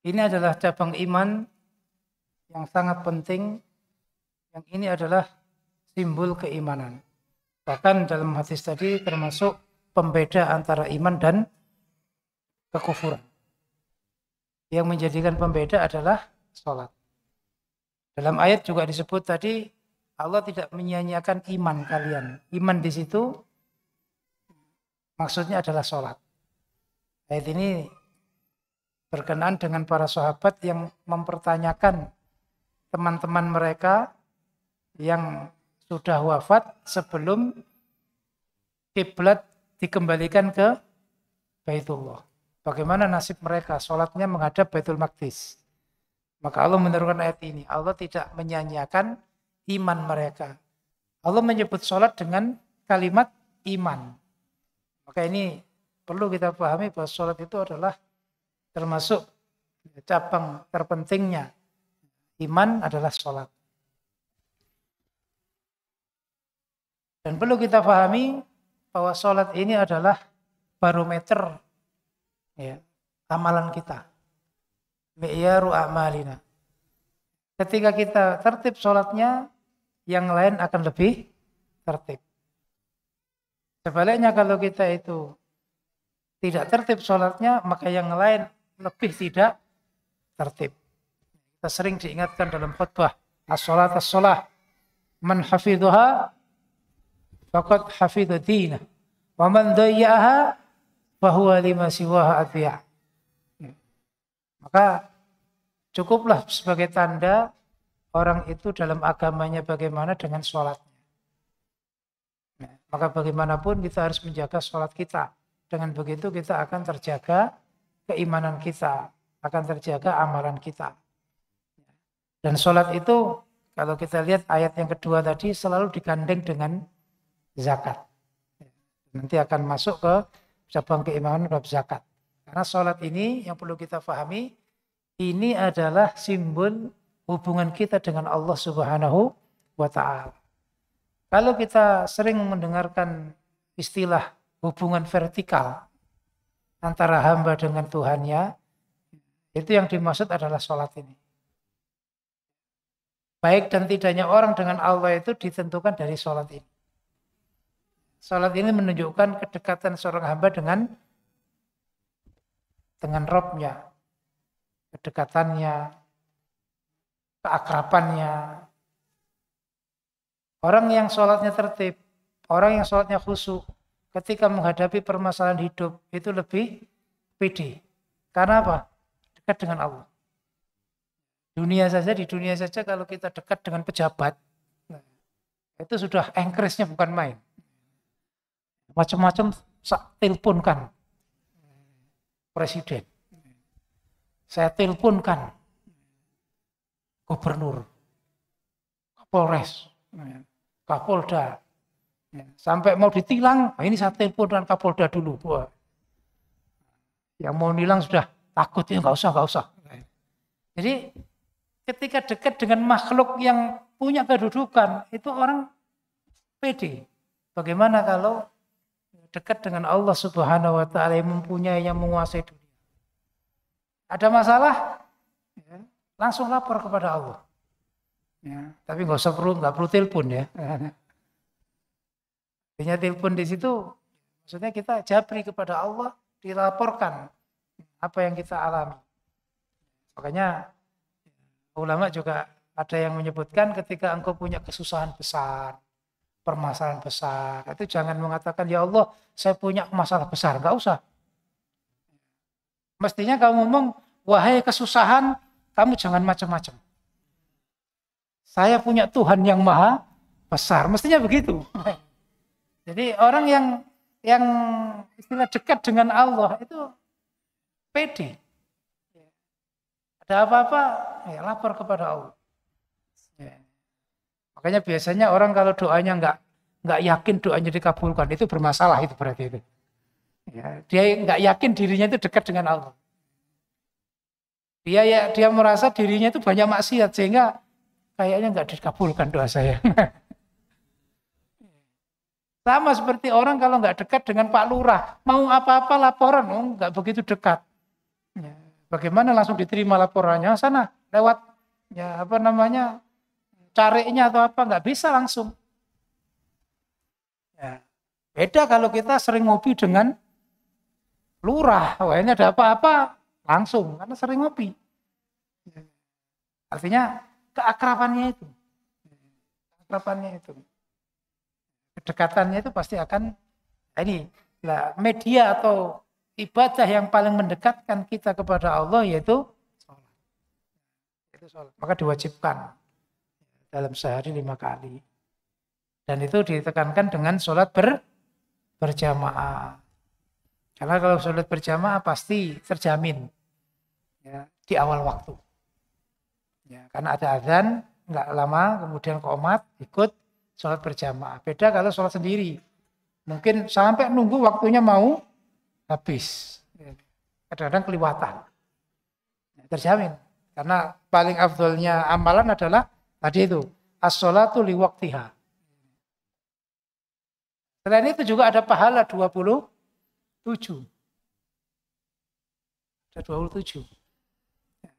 Ini adalah cabang iman yang sangat penting. Yang ini adalah simbol keimanan. Bahkan dalam hadis tadi termasuk pembeda antara iman dan kekufuran. Yang menjadikan pembeda adalah salat. Dalam ayat juga disebut tadi, Allah tidak menyia-nyiakan iman kalian. Iman di situ maksudnya adalah salat. Ayat ini berkenaan dengan para sahabat yang mempertanyakan teman-teman mereka yang sudah wafat sebelum kiblat dikembalikan ke Baitullah. Bagaimana nasib mereka? Salatnya menghadap Baitul Maqdis. Maka Allah menurunkan ayat ini. Allah tidak menyia-nyiakan iman mereka. Allah menyebut salat dengan kalimat iman. Maka ini perlu kita pahami bahwa salat itu adalah termasuk cabang terpentingnya. Iman adalah salat. Dan perlu kita pahami bahwa salat ini adalah barometer ya, amalan kita. Mi'yaru a'malina. Ketika kita tertib salatnya, yang lain akan lebih tertib. Sebaliknya kalau kita itu tidak tertib salatnya, maka yang lain lebih tidak tertib. Kita sering diingatkan dalam khutbah, as-salat as-salah, man hafidhuha faqad hafidha dinah wa man dayya'aha fahuwa lima siwaha adhiya. Maka cukuplah sebagai tanda orang itu dalam agamanya bagaimana dengan sholatnya. Maka bagaimanapun kita harus menjaga sholat kita. Dengan begitu kita akan terjaga keimanan kita, akan terjaga amalan kita. Dan sholat itu kalau kita lihat ayat yang kedua tadi selalu digandeng dengan zakat. Nanti akan masuk ke cabang keimanan bab zakat. Karena sholat ini yang perlu kita pahami, ini adalah simbol hubungan kita dengan Allah Subhanahu wa Ta'ala. Kalau kita sering mendengarkan istilah hubungan vertikal antara hamba dengan Tuhannya, itu yang dimaksud adalah sholat ini. Baik dan tidaknya orang dengan Allah itu ditentukan dari sholat ini. Sholat ini menunjukkan kedekatan seorang hamba dengan Rabb-nya, kedekatannya, keakrabannya. Orang yang sholatnya tertib, orang yang sholatnya khusyuk, ketika menghadapi permasalahan hidup itu lebih pede. Karena apa? Dekat dengan Allah. Di dunia saja kalau kita dekat dengan pejabat, itu sudah engkrisnya bukan main. Macam-macam telepon kan. presiden. Saya teleponkan gubernur, Kapolres, Kapolda. Sampai mau ditilang, ini saya teleponkan Kapolda dulu. Wah. Yang mau nilang sudah takut, ya nggak usah. Jadi ketika dekat dengan makhluk yang punya kedudukan, itu orang pede. Bagaimana kalau dekat dengan Allah Subhanahu wa taala yang mempunyai, yang menguasai dunia. Ada masalah, ya, langsung lapor kepada Allah. Ya, tapi nggak perlu telepon ya. Artinya telepon di situ, maksudnya kita japri kepada Allah, dilaporkan apa yang kita alami. Makanya ulama juga ada yang menyebutkan ketika engkau punya kesusahan besar, permasalahan besar, itu jangan mengatakan, ya Allah saya punya masalah besar, nggak usah. Mestinya kamu ngomong, wahai kesusahan, kamu jangan macam-macam. Saya punya Tuhan yang maha besar, mestinya begitu. Jadi orang yang istilah dekat dengan Allah itu pede. Ada apa-apa, ya lapor kepada Allah. Ya. Makanya biasanya orang kalau doanya nggak yakin doanya dikabulkan, itu bermasalah itu berarti itu. Ya, dia nggak yakin dirinya itu dekat dengan Allah. Dia merasa dirinya itu banyak maksiat sehingga kayaknya nggak dikabulkan doa saya. Sama seperti orang kalau nggak dekat dengan Pak Lurah, mau apa-apa laporan, nggak begitu dekat. Ya, bagaimana langsung diterima laporannya sana lewat cariknya atau apa, nggak bisa langsung. Ya, beda kalau kita sering ngopi dengan lurah, wah ini ada apa-apa langsung karena sering ngopi. Artinya keakrabannya itu, kedekatannya itu pasti akan media atau ibadah yang paling mendekatkan kita kepada Allah yaitu sholat. Maka diwajibkan dalam sehari 5 kali. Dan itu ditekankan dengan sholat berjamaah. Karena kalau sholat berjamaah pasti terjamin ya, di awal waktu. Ya, karena ada azan, nggak lama kemudian qomat ikut sholat berjamaah. Beda kalau sholat sendiri. Mungkin sampai nunggu waktunya mau habis. Kadang-kadang kelewatan. Terjamin. Karena paling afdolnya amalan adalah tadi itu. As-sholatu liwaktiha. Selain itu juga ada pahala 27. Ada 27.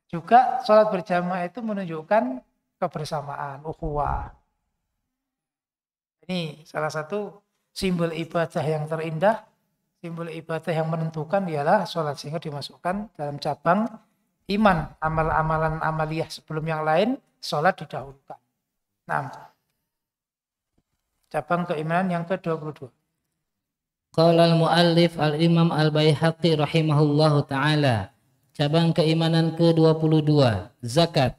Juga sholat berjamaah itu menunjukkan kebersamaan, ukhuwah. Ini salah satu simbol ibadah yang terindah, simbol ibadah yang menentukan ialah sholat, sehingga dimasukkan dalam cabang iman, amal-amalan amaliyah sebelum yang lain, sholat didahulukan. Nah, cabang keimanan yang ke-22. Qala al-muallif al-Imam al-Baihaqi rahimahullahu ta'ala, cabang keimanan ke-22, zakat.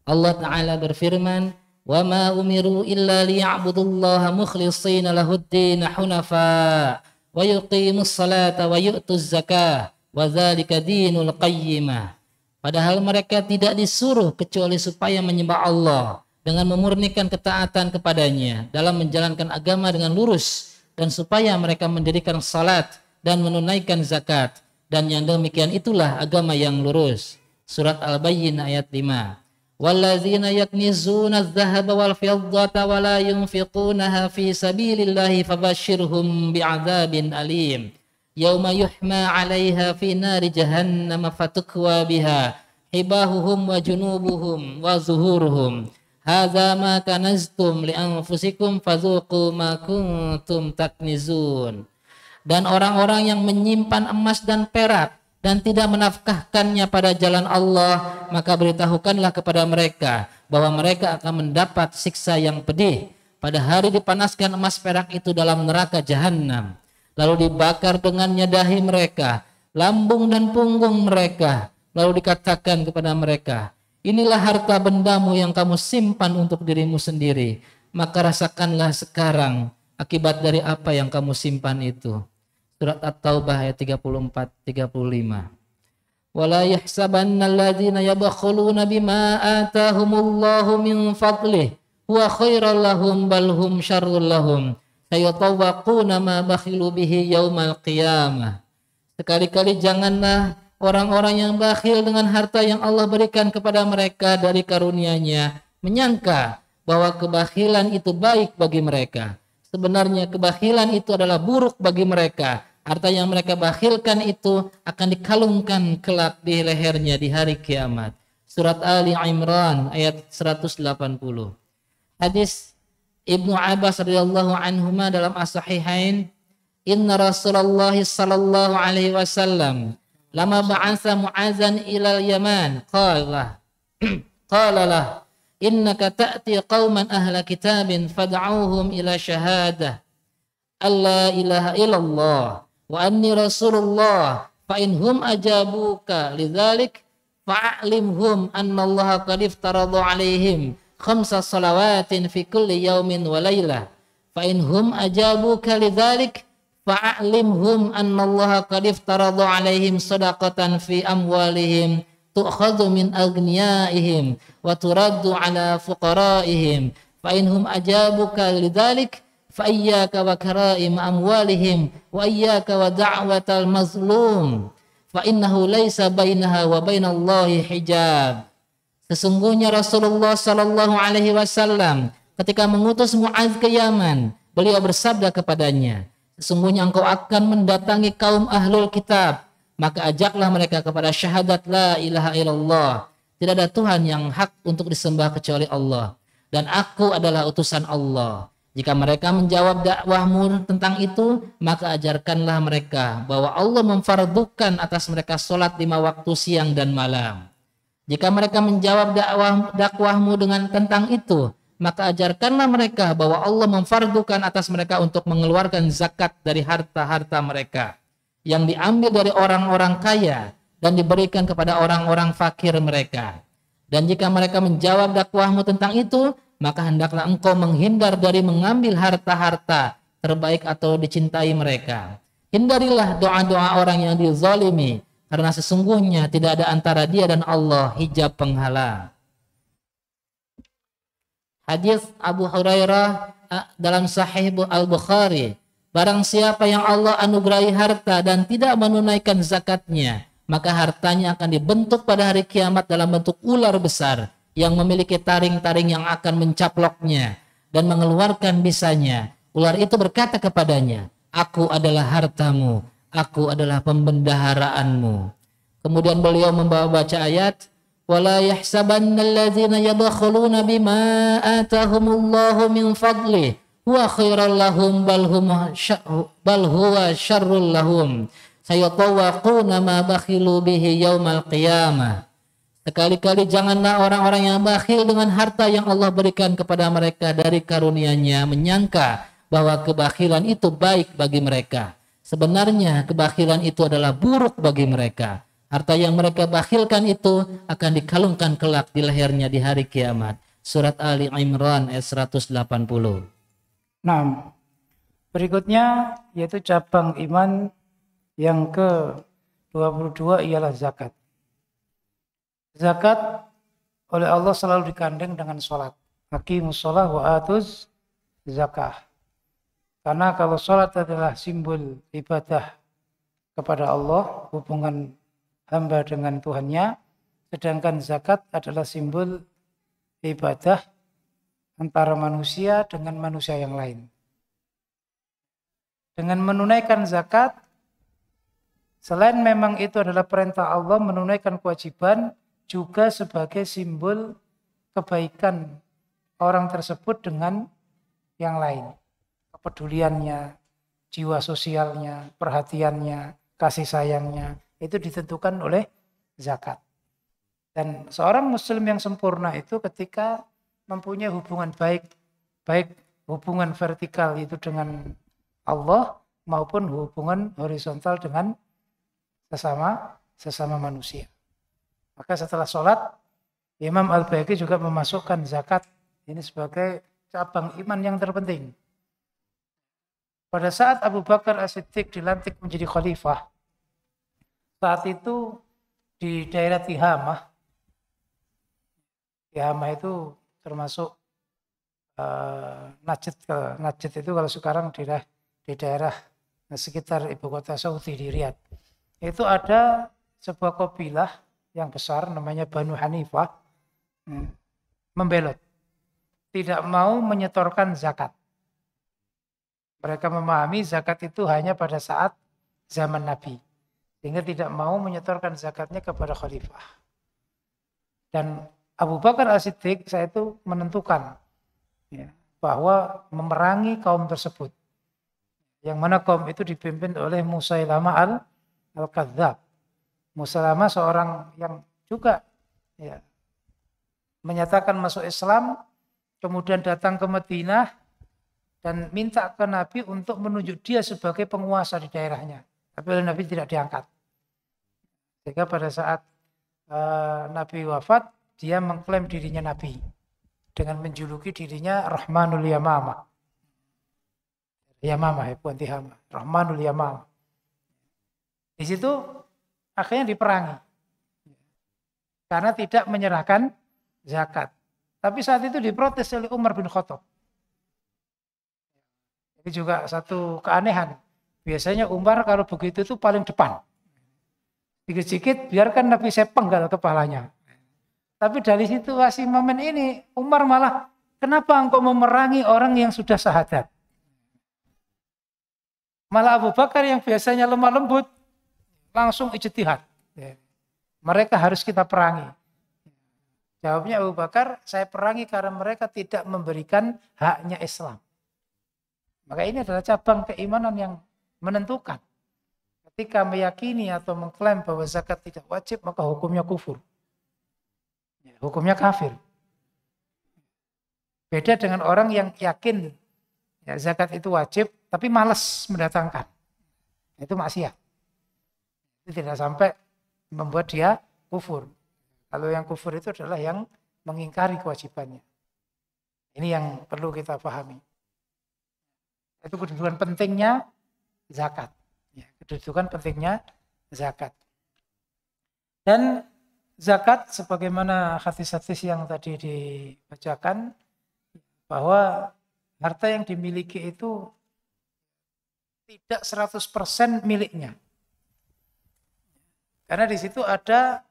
Allah Ta'ala berfirman, wa ma umiru illa liya'budullaha mukhlishina lahud-din hunafa wa yuqimus salata wa yu'tuz zakah wa dzalika dinul qayyimah. Padahal mereka tidak disuruh kecuali supaya menyembah Allah dengan memurnikan ketaatan kepadanya dalam menjalankan agama dengan lurus, dan supaya mereka mendirikan salat dan menunaikan zakat, dan yang demikian itulah agama yang lurus. Surat Al-Bayyinah ayat 5. Wallazina yaknizuna adh-dhahaba wal fiddata wa la yunfiqunaha fi sabilillahi fabashshirhum bi'adzabin alim. Yauma yuhma 'alaiha fi nari jahannam fatukwa biha hibahuhum wa junubuhum wa zuhuruhum. Hadza ma kanaztum li anfusikum fadzuqu ma kuntum taknizun. Dan orang-orang yang menyimpan emas dan perak dan tidak menafkahkannya pada jalan Allah, maka beritahukanlah kepada mereka bahwa mereka akan mendapat siksa yang pedih pada hari dipanaskan emas perak itu dalam neraka jahanam, lalu dibakar dengannya dahi mereka, lambung dan punggung mereka, lalu dikatakan kepada mereka, inilah harta bendamu yang kamu simpan untuk dirimu sendiri, maka rasakanlah sekarang akibat dari apa yang kamu simpan itu. Surat At-Taubah ayat 34-35. ولا يحسبن الذين يبخلون بما آتاهم الله من فضله هو خير لهم بل هم شر لهم سيطوقون ما بخلوا به يوم القيامة. Sekali-kali janganlah orang-orang yang bakhil dengan harta yang Allah berikan kepada mereka dari karunia-Nya menyangka bahwa kebakhilan itu baik bagi mereka. Sebenarnya kebakhilan itu adalah buruk bagi mereka. Harta yang mereka bakhilkan itu akan dikalungkan kelak di lehernya di hari kiamat. Surat Ali Imran ayat 180. Hadis Ibnu Abbas radhiyallahu anhuma dalam as-sahihain, inna Rasulullah sallallahu alaihi wasallam lama ba'atsa Mu'adzan ilal Yaman qala lah innaka ta'ti qauman ahla kitabin fad'uuhum ila syahadah alla ilaha illallah wa anni rasulullah fa in hum ajabuka lidzalik fa'alimhum anna allaha qad iftarada alaihim khamsa salawatin fi kulli yaumin wa lailah fa in hum ajabuka lidzalik fa'alimhum anna allaha qad iftarada alaihim sadaqatan fi amwalihim tu'khadhu min aghniyaihim wa turaddu ala fuqaraihim fa in hum ajabuka lidzalik fa iyyaka wa karaim amwalihim wa iyyaka wa da'watal mazlum fa innahu laisa bainaha wa bainallahi hijab. Sesungguhnya Rasulullah sallallahu alaihi wasallam ketika mengutus Mu'adz ke Yaman, beliau bersabda kepadanya, sesungguhnya engkau akan mendatangi kaum ahlul kitab, maka ajaklah mereka kepada syahadat la ilaha illallah, tidak ada Tuhan yang hak untuk disembah kecuali Allah, dan aku adalah utusan Allah. Jika mereka menjawab dakwahmu tentang itu, maka ajarkanlah mereka bahwa Allah memfardukan atas mereka sholat 5 waktu siang dan malam. Jika mereka menjawab dakwahmu dengan tentang itu, maka ajarkanlah mereka bahwa Allah memfardukan atas mereka untuk mengeluarkan zakat dari harta-harta mereka yang diambil dari orang-orang kaya dan diberikan kepada orang-orang fakir mereka. Dan jika mereka menjawab dakwahmu tentang itu, maka hendaklah engkau menghindar dari mengambil harta-harta terbaik atau dicintai mereka. Hindarilah doa-doa orang yang dizalimi, karena sesungguhnya tidak ada antara dia dan Allah hijab penghalang. Hadis Abu Hurairah dalam Sahih Al-Bukhari, barang siapa yang Allah anugerahi harta dan tidak menunaikan zakatnya, maka hartanya akan dibentuk pada hari kiamat dalam bentuk ular besar yang memiliki taring-taring yang akan mencaploknya dan mengeluarkan bisanya. Ular itu berkata kepadanya, aku adalah hartamu, aku adalah pembendaharaanmu. Kemudian beliau membawa baca ayat, wala yahsabannallazina yabkhuluna bima atahumullahu min fadli huwa khairal lahum bal huwa syarrul lahum sayatawaquna ma bakhilu bihi yaumal qiyamah. Sekali-kali janganlah orang-orang yang bakhil dengan harta yang Allah berikan kepada mereka dari karunia-Nya menyangka bahwa kebakhilan itu baik bagi mereka. Sebenarnya kebakhilan itu adalah buruk bagi mereka. Harta yang mereka bakhilkan itu akan dikalungkan kelak di lehernya di hari kiamat. Surat Ali Imran ayat 180. Nah, berikutnya yaitu cabang iman yang ke-22 ialah zakat. Zakat oleh Allah selalu dikandeng dengan sholat. Aqimus sholah wa atuz zakah. Karena kalau sholat adalah simbol ibadah kepada Allah, hubungan hamba dengan Tuhannya, sedangkan zakat adalah simbol ibadah antara manusia dengan manusia yang lain. Dengan menunaikan zakat, selain memang itu adalah perintah Allah menunaikan kewajiban, juga sebagai simbol kebaikan orang tersebut dengan yang lain. Kepeduliannya, jiwa sosialnya, perhatiannya, kasih sayangnya, itu ditentukan oleh zakat. Dan seorang muslim yang sempurna itu ketika mempunyai hubungan baik hubungan vertikal itu dengan Allah maupun hubungan horizontal dengan sesama manusia. Maka setelah sholat, Imam Al-Baihaqi juga memasukkan zakat ini sebagai cabang iman yang terpenting. Pada saat Abu Bakar As-Siddiq dilantik menjadi khalifah, saat itu di daerah Tihamah. Tihamah itu termasuk Najd. Najd itu kalau sekarang di daerah sekitar ibu kota Saudi, di Riyadh. Itu ada sebuah kabilah yang besar namanya Banu Hanifah, membelot, tidak mau menyetorkan zakat. Mereka memahami zakat itu hanya pada saat zaman Nabi, sehingga tidak mau menyetorkan zakatnya kepada khalifah. Dan Abu Bakar As-Siddiq saya itu menentukan bahwa memerangi kaum tersebut, yang mana kaum itu dipimpin oleh Musailamah al-Kadzdzab. Musailamah seorang yang juga menyatakan masuk Islam, kemudian datang ke Madinah dan minta ke Nabi untuk menunjuk dia sebagai penguasa di daerahnya. Tapi oleh Nabi tidak diangkat. Sehingga pada saat Nabi wafat, dia mengklaim dirinya Nabi dengan menjuluki dirinya Rahmanul Yamamah. Yamamah ya, bukan Tihamah. Rahmanul Yamamah. Di situ akhirnya diperangi karena tidak menyerahkan zakat. Tapi saat itu diprotes oleh Umar bin Khattab. Ini juga satu keanehan. Biasanya Umar kalau begitu itu paling depan. Sedikit-sedikit biarkan Nabi saya penggal kepalanya. Tapi dari situasi momen ini Umar malah, kenapa engkau memerangi orang yang sudah syahadat? Malah Abu Bakar yang biasanya lemah lembut langsung ijtihad. Mereka harus kita perangi. Jawabnya Abu Bakar, saya perangi karena mereka tidak memberikan haknya Islam. Maka ini adalah cabang keimanan yang menentukan. Ketika meyakini atau mengklaim bahwa zakat tidak wajib, maka hukumnya kufur. Hukumnya kafir. Beda dengan orang yang yakin zakat itu wajib, tapi malas mendatangkan. Itu maksiat. Itu tidak sampai membuat dia kufur. Kalau yang kufur itu adalah yang mengingkari kewajibannya. Ini yang perlu kita pahami. Itu kedudukan pentingnya zakat. Kedudukan pentingnya zakat. Dan zakat sebagaimana hadis-hadis yang tadi dibacakan, bahwa harta yang dimiliki itu tidak 100% miliknya. Karena di situ ada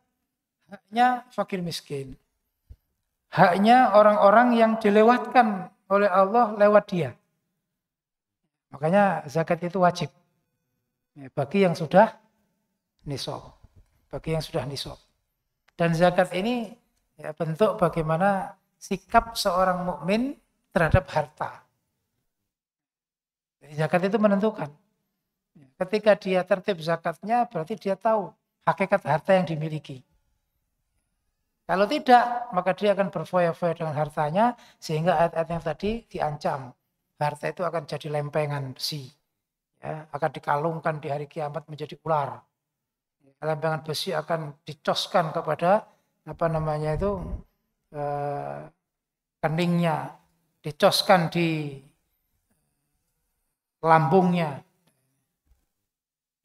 haknya fakir miskin. Haknya orang-orang yang dilewatkan oleh Allah lewat dia. Makanya zakat itu wajib bagi yang sudah nisab. Bagi yang sudah nisab. Dan zakat ini bentuk bagaimana sikap seorang mukmin terhadap harta. Jadi zakat itu menentukan. Ketika dia tertib zakatnya, berarti dia tahu hakikat harta yang dimiliki. Kalau tidak, maka dia akan berfoya-foya dengan hartanya, sehingga ayat-ayat yang tadi diancam. Harta itu akan jadi lempengan besi. Akan dikalungkan di hari kiamat menjadi ular. Lempengan besi akan dicoskan kepada keningnya, dicoskan di lambungnya.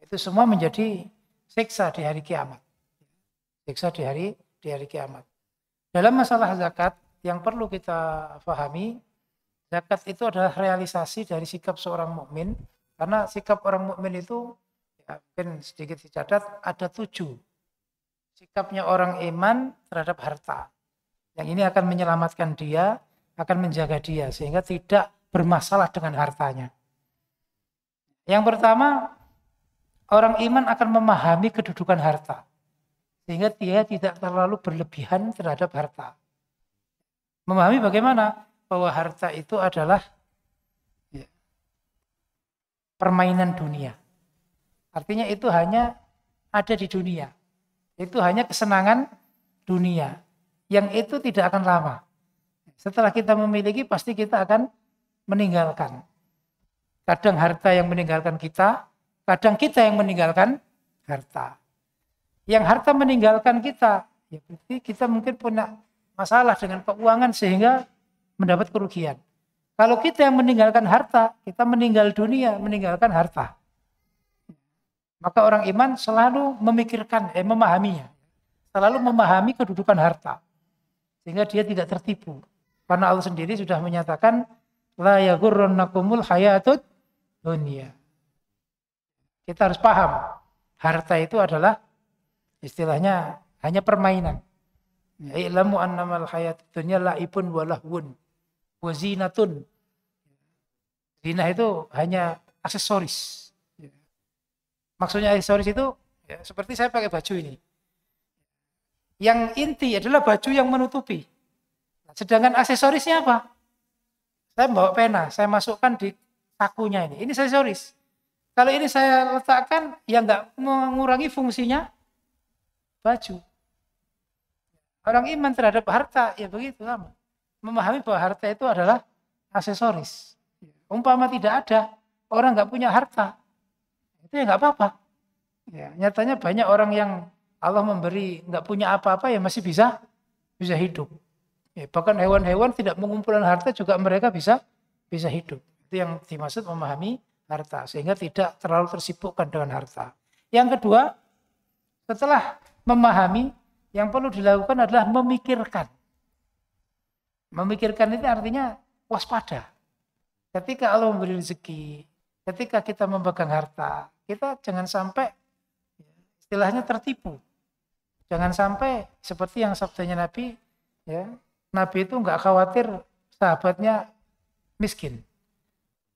Itu semua menjadi siksa di hari kiamat. Siksa di hari kiamat. Dalam masalah zakat yang perlu kita pahami, zakat itu adalah realisasi dari sikap seorang mukmin, karena sikap orang mukmin itu mungkin sedikit dicatat ada 7 sikapnya orang iman terhadap harta. Yang ini akan menyelamatkan dia, akan menjaga dia sehingga tidak bermasalah dengan hartanya. Yang pertama, orang iman akan memahami kedudukan harta sehingga dia tidak terlalu berlebihan terhadap harta. Memahami bagaimana bahwa harta itu adalah permainan dunia. Artinya itu hanya ada di dunia. Itu hanya kesenangan dunia. Yang itu tidak akan lama. Setelah kita memiliki pasti kita akan meninggalkan. Kadang harta yang meninggalkan kita, kadang kita yang meninggalkan harta. Yang harta meninggalkan kita, ya berarti kita mungkin punya masalah dengan keuangan sehingga mendapat kerugian. Kalau kita yang meninggalkan harta, kita meninggal dunia, meninggalkan harta. Maka orang iman selalu memikirkan, memahaminya. selalu memahami kedudukan harta. Sehingga dia tidak tertipu. Karena Allah sendiri sudah menyatakan la yaghurrannakumul hayatud dunya. Kita harus paham, harta itu adalah istilahnya hanya permainan. Ilamu annamal hayatud dunya la'ibun wa lahwun wa zinatun. Zina itu hanya aksesoris. Maksudnya aksesoris itu ya, seperti saya pakai baju ini. Yang inti adalah baju yang menutupi. Sedangkan aksesorisnya apa? Saya bawa pena, saya masukkan di sakunya ini. Ini aksesoris. Kalau ini saya letakkan, ya nggak mengurangi fungsinya baju. Orang iman terhadap harta, ya begitu sama. Memahami bahwa harta itu adalah aksesoris. Umpama tidak ada, orang nggak punya harta, itu ya nggak apa-apa. Ya, nyatanya banyak orang yang Allah memberi nggak punya apa-apa ya masih bisa hidup. Ya, bahkan hewan-hewan tidak mengumpulkan harta juga mereka bisa hidup. Itu yang dimaksud memahami harta sehingga tidak terlalu tersibukkan dengan harta. Yang kedua, setelah memahami, yang perlu dilakukan adalah memikirkan. Memikirkan itu artinya waspada. Ketika Allah memberi rezeki, ketika kita memegang harta, kita jangan sampai istilahnya tertipu. Jangan sampai seperti yang sabdanya Nabi, ya, Nabi itu nggak khawatir sahabatnya miskin,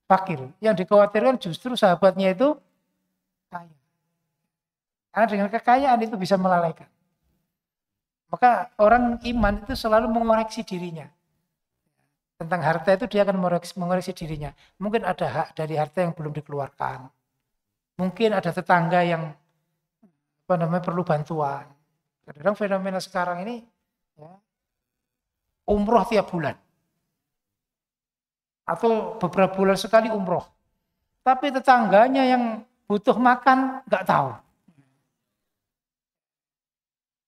fakir. Yang dikhawatirkan justru sahabatnya itu kaya. Karena dengan kekayaan itu bisa melalaikan. Maka orang iman itu selalu mengoreksi dirinya. Tentang harta itu dia akan mengoreksi dirinya. Mungkin ada hak dari harta yang belum dikeluarkan. Mungkin ada tetangga yang perlu bantuan. Kadang fenomena sekarang ini ya, umroh tiap bulan. Atau beberapa bulan sekali umroh. Tapi tetangganya yang butuh makan nggak tahu.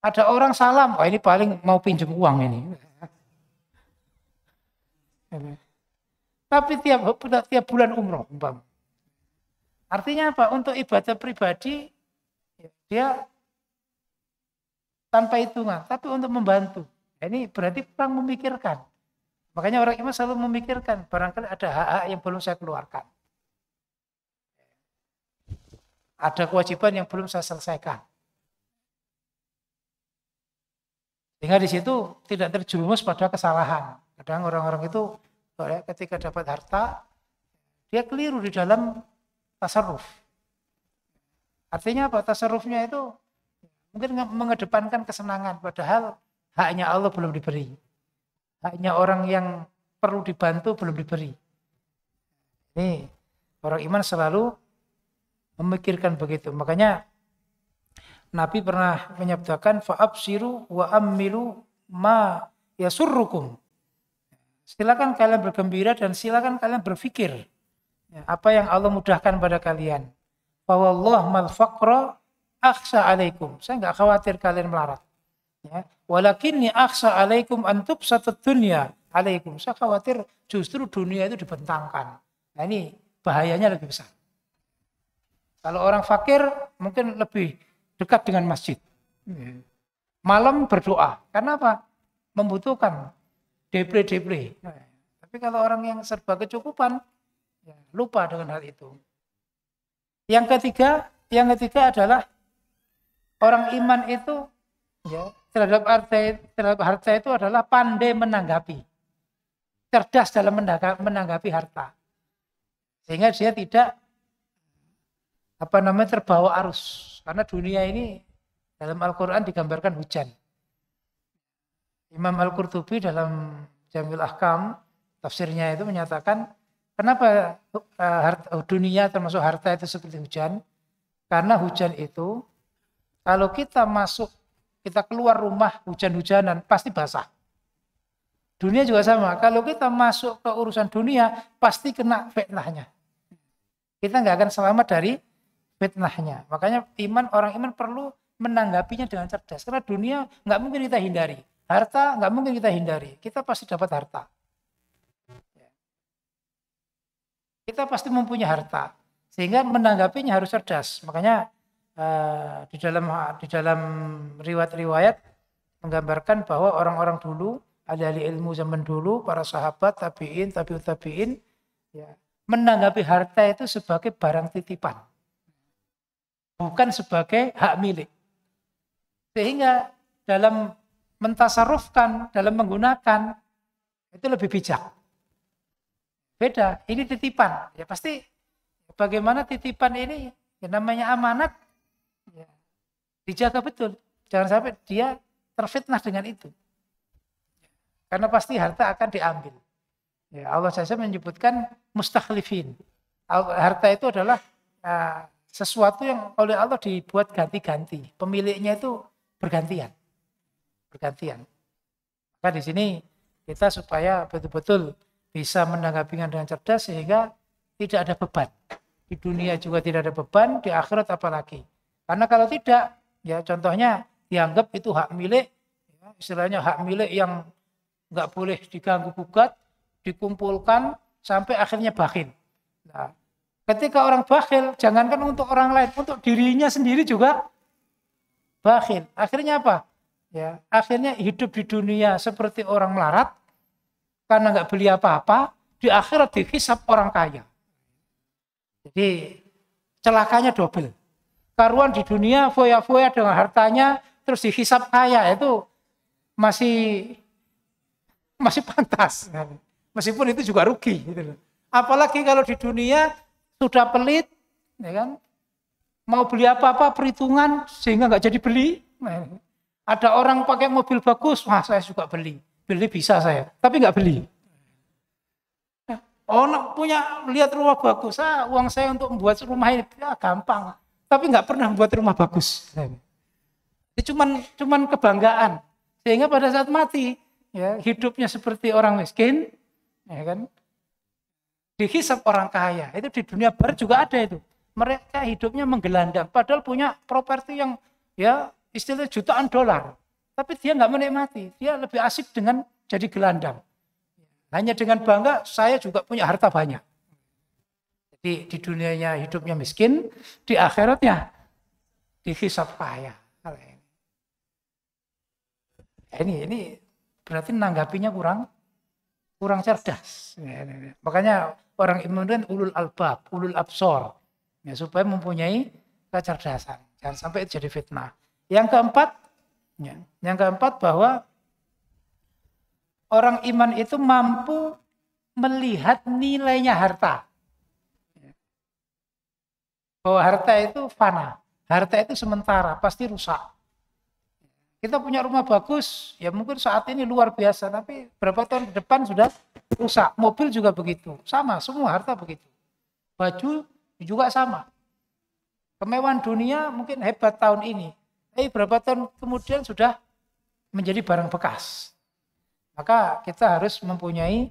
Ada orang salam, ini paling mau pinjam uang ini. Tapi tiap bulan umroh. Artinya apa? Untuk ibadah pribadi dia tanpa hitungan, tapi untuk membantu. Ini berarti kurang memikirkan. Makanya orang iman selalu memikirkan, barangkali ada hak-hak yang belum saya keluarkan. Ada kewajiban yang belum saya selesaikan. Sehingga di situ tidak terjerumus pada kesalahan. Kadang orang-orang itu ketika dapat harta, dia keliru di dalam tasarruf. Artinya apa? Tasarrufnya itu mungkin mengedepankan kesenangan, padahal haknya Allah belum diberi. Haknya orang yang perlu dibantu belum diberi. Ini orang iman selalu memikirkan begitu. Makanya Nabi pernah menyabdakan fa'absiru wa ammilu ma yasurrukum. Silakan kalian bergembira dan silakan kalian berpikir apa yang Allah mudahkan pada kalian. Fa wallahu mal faqra akhsha alaikum. Saya enggak khawatir kalian melarat. Ya, walakinni akhsha alaikum an tubsatad dunya alaikum. Saya khawatir justru dunia itu dibentangkan. Nah, ini bahayanya lebih besar. Kalau orang fakir mungkin lebih dekat dengan masjid. Malam berdoa. Karena apa? Membutuhkan deple. Tapi kalau orang yang serba kecukupan, ya, lupa dengan hal itu. Yang ketiga adalah orang iman itu ya, terhadap harta itu adalah pandai menanggapi. Cerdas dalam menanggapi harta. Sehingga dia tidak terbawa arus. Karena dunia ini dalam Al-Quran digambarkan hujan. Imam Al-Qurtubi dalam Jamil Ahkam, tafsirnya itu menyatakan, kenapa dunia termasuk harta itu seperti hujan? Karena hujan itu, kalau kita keluar rumah hujan-hujanan, pasti basah. Dunia juga sama, kalau kita masuk ke urusan dunia, pasti kena fitnahnya. Kita nggak akan selamat dari fitnahnya. Makanya orang iman perlu menanggapinya dengan cerdas. Karena dunia nggak mungkin kita hindari. Harta nggak mungkin kita hindari. Kita pasti dapat harta. Kita pasti mempunyai harta. Sehingga menanggapinya harus cerdas. Makanya di dalam riwayat-riwayat menggambarkan bahwa orang-orang dulu, ahli ilmu zaman dulu, para sahabat, tabi'in, tabi'ut tabi'in, ya, menanggapi harta itu sebagai barang titipan, bukan sebagai hak milik. Sehingga dalam mentasarufkan, dalam menggunakan, itu lebih bijak. Beda, ini titipan. Ya pasti bagaimana titipan ini, ya namanya amanat, ya, dijaga betul. Jangan sampai dia terfitnah dengan itu. Karena pasti harta akan diambil. Ya, Allah saja menyebutkan mustakhlifin. Harta itu adalah sesuatu yang oleh Allah dibuat ganti-ganti. Pemiliknya itu bergantian. Maka di sini kita supaya betul-betul bisa menanggapinya dengan cerdas sehingga tidak ada beban. Di dunia juga tidak ada beban, di akhirat apalagi. Karena kalau tidak, ya contohnya dianggap itu hak milik, ya, istilahnya hak milik yang nggak boleh diganggu gugat, dikumpulkan sampai akhirnya bakhil. Nah, ketika orang bakhil, jangankan untuk orang lain, untuk dirinya sendiri juga bakhil. Akhirnya apa? Ya, akhirnya hidup di dunia seperti orang melarat karena nggak beli apa-apa, di akhirat dihisab orang kaya. Jadi celakanya double. Karuan di dunia foya-foya dengan hartanya terus dihisab kaya itu masih pantas. Meskipun itu juga rugi gitu. Apalagi kalau di dunia sudah pelit, ya kan? Mau beli apa-apa perhitungan sehingga nggak jadi beli. Ada orang pakai mobil bagus, wah saya juga beli bisa saya, tapi nggak beli. Punya lihat rumah bagus, uang saya untuk membuat rumah ini ya, gampang, tapi nggak pernah membuat rumah bagus. Itu cuman kebanggaan, sehingga pada saat mati, ya hidupnya seperti orang miskin, ya kan? Dihisab orang kaya, itu di dunia barat juga ada itu. Mereka hidupnya menggelandang, padahal punya properti yang ya istilahnya jutaan dolar, tapi dia nggak menikmati, dia lebih asik dengan jadi gelandang. Hanya dengan bangga, saya juga punya harta banyak. Jadi di dunianya hidupnya miskin, di akhiratnya dihisab kaya. Ini berarti nanggapinya kurang cerdas. Makanya orang iman itu ulul albab, ulul absor. Ya, supaya mempunyai kecerdasan. Jangan sampai itu jadi fitnah. Yang keempat bahwa orang iman itu mampu melihat nilainya harta. Bahwa harta itu fana, harta itu sementara, pasti rusak. Kita punya rumah bagus, ya mungkin saat ini luar biasa, tapi berapa tahun ke depan sudah rusak. Mobil juga begitu, sama, semua harta begitu. Baju juga sama. Kemewahan dunia mungkin hebat tahun ini, tapi berapa tahun kemudian sudah menjadi barang bekas. Maka kita harus mempunyai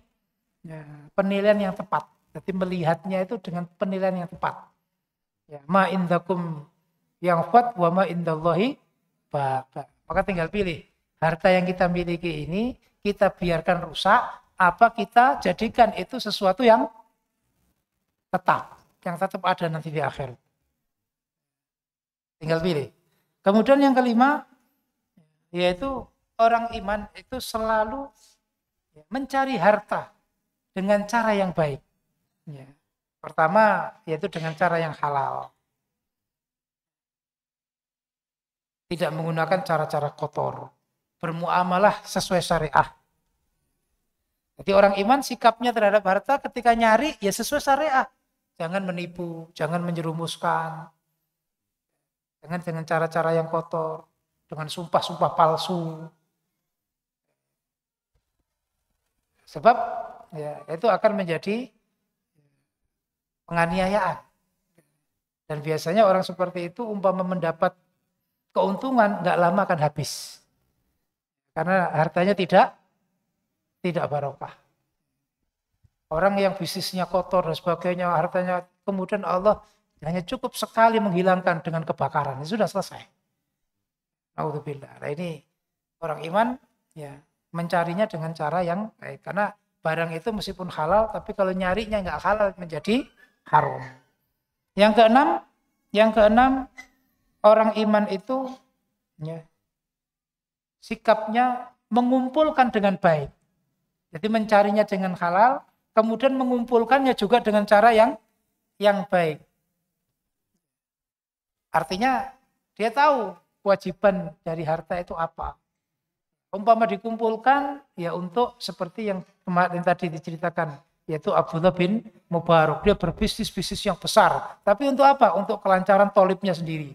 penilaian yang tepat. Jadi melihatnya itu dengan penilaian yang tepat. Ya, ma indakum yang fat wa ma indallahi baqa. Maka tinggal pilih. Harta yang kita miliki ini kita biarkan rusak, apa kita jadikan itu sesuatu yang tetap ada nanti di akhir. Tinggal pilih. Kemudian yang kelima yaitu orang iman itu selalu mencari harta dengan cara yang baik. Ya. Pertama, yaitu dengan cara yang halal. Tidak menggunakan cara-cara kotor. Bermuamalah sesuai syariah. Jadi orang iman sikapnya terhadap harta ketika nyari, ya sesuai syariah. Jangan menipu, jangan menjerumuskan. Jangan dengan cara-cara yang kotor. Dengan sumpah-sumpah palsu. Sebab ya, itu akan menjadi penganiayaan. Dan biasanya orang seperti itu umpama mendapat keuntungan nggak lama akan habis. Karena hartanya tidak barokah. Orang yang bisnisnya kotor dan sebagainya, hartanya kemudian Allah hanya cukup sekali menghilangkan dengan kebakaran, itu sudah selesai. Naudzubillah. Nah ini orang iman ya mencarinya dengan cara yang baik. Karena barang itu meskipun halal, tapi kalau nyarinya nggak halal menjadi haram. Yang keenam orang iman itu ya, sikapnya mengumpulkan dengan baik. Jadi mencarinya dengan halal, kemudian mengumpulkannya juga dengan cara yang baik. Artinya dia tahu kewajiban dari harta itu apa. Umpama dikumpulkan ya untuk seperti yang kemarin tadi diceritakan, yaitu Abdullah bin Mubarak. Dia berbisnis yang besar. Tapi untuk apa? Untuk kelancaran tolibnya sendiri.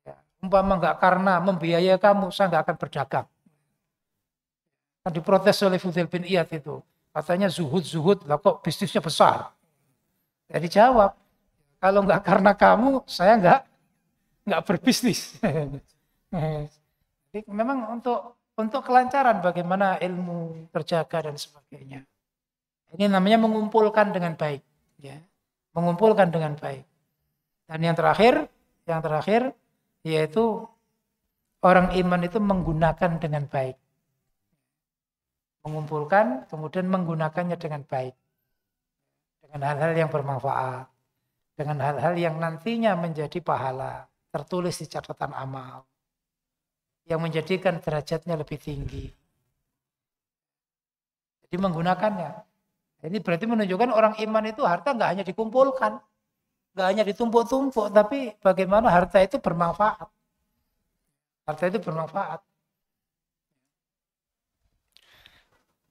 Ya, umpama enggak karena membiayai kamu, saya enggak akan berdagang. Kan diprotes oleh Fudail bin Iyad itu. Katanya zuhud, lah kok bisnisnya besar. Jadi jawab, kalau enggak karena kamu, saya enggak berbisnis. Jadi memang untuk kelancaran bagaimana ilmu terjaga dan sebagainya. Ini namanya mengumpulkan dengan baik, ya. Mengumpulkan dengan baik. Dan yang terakhir yaitu orang iman itu menggunakan dengan baik. Mengumpulkan kemudian menggunakannya dengan baik. Dengan hal-hal yang bermanfaat, dengan hal-hal yang nantinya menjadi pahala, tertulis di catatan amal, yang menjadikan derajatnya lebih tinggi. Jadi menggunakannya. Ini berarti menunjukkan orang iman itu harta nggak hanya dikumpulkan, nggak hanya ditumpuk-tumpuk, tapi bagaimana harta itu bermanfaat. Harta itu bermanfaat.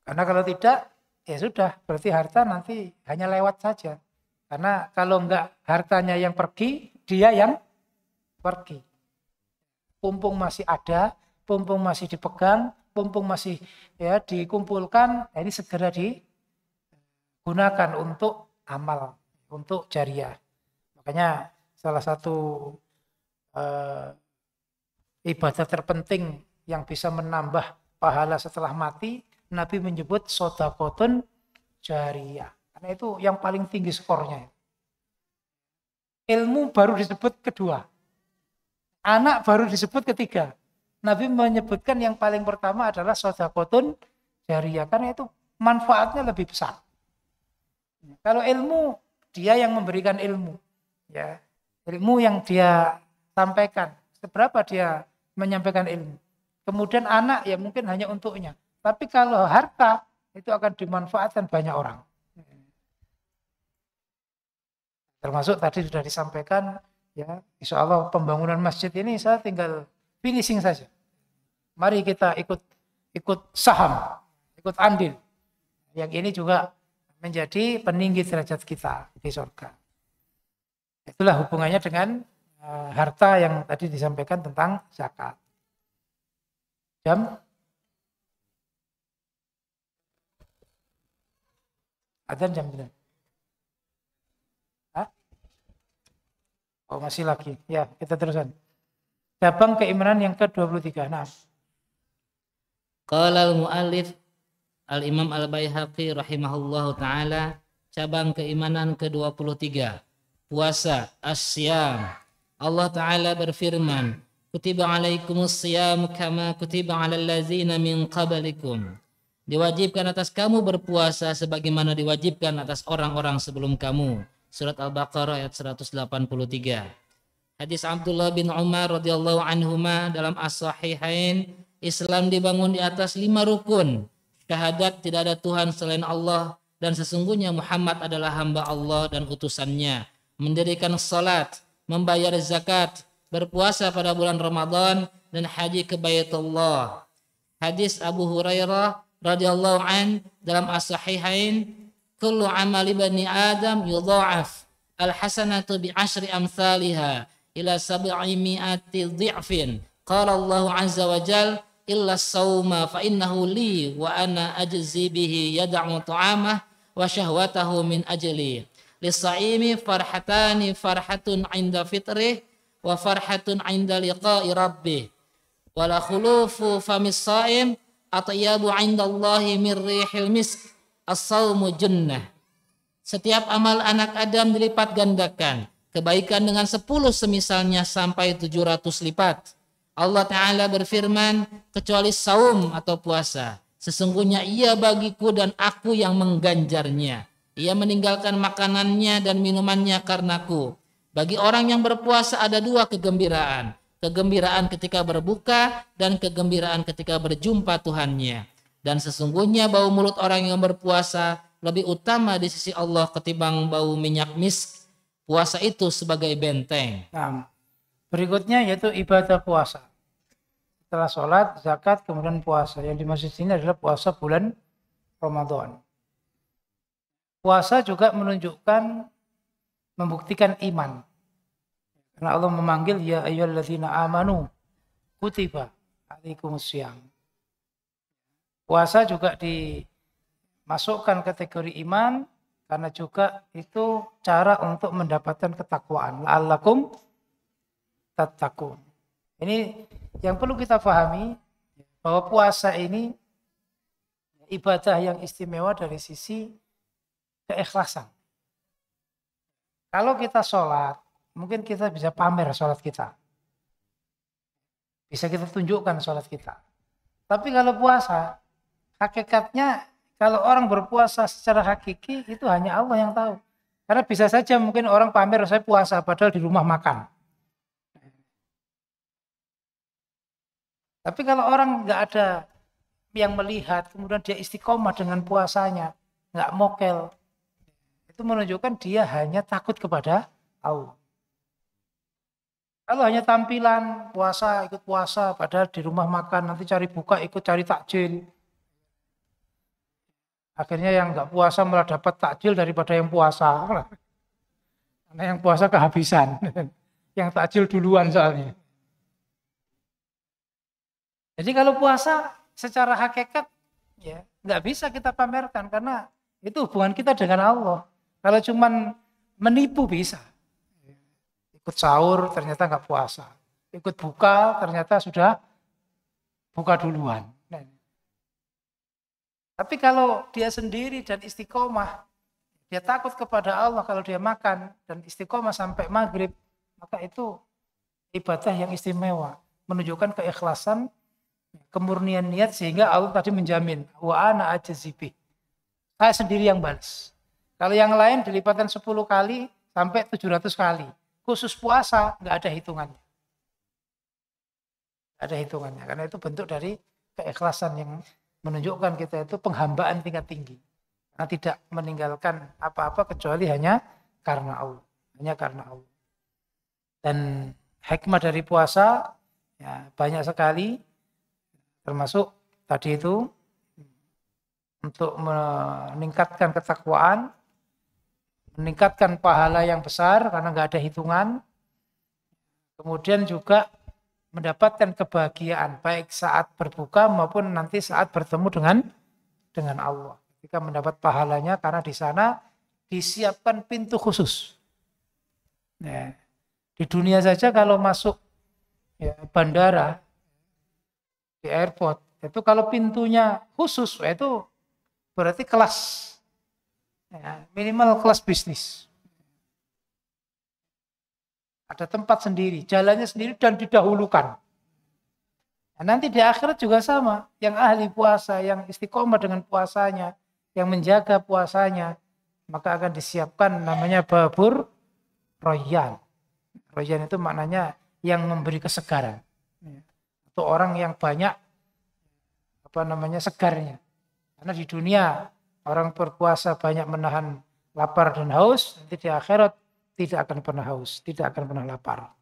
Karena kalau tidak, ya sudah, berarti harta nanti hanya lewat saja. Karena kalau enggak hartanya yang pergi, dia yang pergi. Pumpung masih ada, pumpung masih dipegang, pumpung masih ya dikumpulkan, ini segera digunakan untuk amal, untuk jariah. Makanya salah satu ibadah terpenting yang bisa menambah pahala setelah mati, Nabi menyebut shadaqatun jariyah. Karena itu yang paling tinggi skornya. Ilmu baru disebut kedua. Anak baru disebut ketiga. Nabi menyebutkan yang paling pertama adalah shadaqatun jariyah. Karena itu manfaatnya lebih besar. Kalau ilmu, dia yang memberikan ilmu. Ya, ilmu yang dia sampaikan. Seberapa dia menyampaikan ilmu. Kemudian anak ya mungkin hanya untuknya. Tapi kalau harta itu akan dimanfaatkan banyak orang. Termasuk tadi sudah disampaikan, ya, insya Allah pembangunan masjid ini saya tinggal finishing saja. Mari kita ikut saham, ikut andil. Yang ini juga menjadi peninggi derajat kita di surga. Itulah hubungannya dengan harta yang tadi disampaikan tentang zakat. Jam? Adzan jam berapa? Oh masih lagi. Ya, kita teruskan. Cabang keimanan yang ke-23. Nah. Qala al-muallif al-Imam al-Baihaqi rahimahullahu taala, cabang keimanan ke-23, puasa, as-siyam. Allah taala berfirman, kutiba alaikumus siyam kama kutiba alal ladzina min qablikum. Diwajibkan atas kamu berpuasa sebagaimana diwajibkan atas orang-orang sebelum kamu. Surat Al-Baqarah ayat 183. Hadis Abdullah bin Umar radhiyallahu anhuma dalam As-Sahihain, Islam dibangun di atas 5 rukun. Syahadat tidak ada Tuhan selain Allah dan sesungguhnya Muhammad adalah hamba Allah dan utusannya. Mendirikan salat, membayar zakat, berpuasa pada bulan Ramadan dan haji ke Baitullah. Hadis Abu Hurairah radhiyallahu an dalam As-Sahihain, kullu amali bani Adam yudha'af al-hasanatu bi 10 amsalha ila 700 dhi'fin. Qala Allah azza wa jalla illa as-sawma fa innahu li wa ana ajzi bihi yad'u ta'amah wa syahwatahu min ajli. Lis-sa'imi farhatani, farhatun 'inda fitrih wa farhatun 'inda liqa'i rabbih. Wala khulufu famis sha'im atyabu 'inda Allahi min rihil misk. As-sawmu junnah. Setiap amal anak Adam dilipat gandakan. Kebaikan dengan 10 semisalnya sampai 700 lipat. Allah Ta'ala berfirman, kecuali saum atau puasa. Sesungguhnya ia bagiku dan aku yang mengganjarnya. Ia meninggalkan makanannya dan minumannya karenaku. Bagi orang yang berpuasa ada 2 kegembiraan. kegembiraan ketika berbuka dan kegembiraan ketika berjumpa Tuhannya. Dan sesungguhnya bau mulut orang yang berpuasa lebih utama di sisi Allah ketimbang bau minyak misk. Puasa itu sebagai benteng. Nah, berikutnya yaitu ibadah puasa. Setelah sholat, zakat, kemudian puasa. Yang dimaksud sini adalah puasa bulan Ramadan. Puasa juga menunjukkan, membuktikan iman. Karena Allah memanggil, ya ayyuhalladzina amanu, kutiba alaikumussyam. Puasa juga dimasukkan kategori iman, karena juga itu cara untuk mendapatkan ketakwaan. La'allakum tattaqun. Ini yang perlu kita pahami, bahwa puasa ini ibadah yang istimewa dari sisi keikhlasan. Kalau kita sholat, mungkin kita bisa pamer sholat kita. Bisa kita tunjukkan sholat kita. Tapi kalau puasa, hakikatnya kalau orang berpuasa secara hakiki, itu hanya Allah yang tahu. Karena bisa saja mungkin orang pamer saya puasa, padahal di rumah makan. Tapi kalau orang nggak ada yang melihat, kemudian dia istiqomah dengan puasanya, nggak mokel, itu menunjukkan dia hanya takut kepada Allah. Kalau hanya tampilan puasa, ikut puasa, padahal di rumah makan, nanti cari buka, ikut cari takjil. Akhirnya yang nggak puasa malah dapat takjil daripada yang puasa. Karena yang puasa kehabisan, yang takjil duluan soalnya. Jadi kalau puasa secara hakikat ya nggak bisa kita pamerkan karena itu hubungan kita dengan Allah. Kalau cuman menipu bisa. Ikut sahur ternyata nggak puasa. Ikut buka ternyata sudah buka duluan. Tapi kalau dia sendiri dan istiqomah, dia takut kepada Allah kalau dia makan dan istiqomah sampai maghrib, maka itu ibadah yang istimewa. Menunjukkan keikhlasan, kemurnian niat sehingga Allah tadi menjamin wa ana ajzibi. Saya sendiri yang balas. Kalau yang lain dilipatkan 10 kali sampai 700 kali. Khusus puasa nggak ada hitungannya. Nggak ada hitungannya karena itu bentuk dari keikhlasan yang menunjukkan kita itu penghambaan tingkat tinggi. Karena tidak meninggalkan apa-apa kecuali hanya karena Allah. Hanya karena Allah. Dan hikmah dari puasa ya, banyak sekali. Termasuk tadi itu untuk meningkatkan ketakwaan, meningkatkan pahala yang besar karena nggak ada hitungan. Kemudian juga mendapatkan kebahagiaan baik saat berbuka maupun nanti saat bertemu dengan Allah. Ketika mendapat pahalanya karena di sana disiapkan pintu khusus. Ya, di dunia saja kalau masuk ya, bandara di airport, itu kalau pintunya khusus, itu berarti kelas, ya, minimal kelas bisnis. Ada tempat sendiri, jalannya sendiri dan didahulukan. Nah, nanti di akhirat juga sama, yang ahli puasa, yang istiqomah dengan puasanya, yang menjaga puasanya, maka akan disiapkan namanya babur royan. Royan itu maknanya yang memberi kesegaran. Atau orang yang banyak segarnya. Karena di dunia orang berpuasa banyak menahan lapar dan haus, nanti di akhirat tidak akan pernah haus, tidak akan pernah lapar.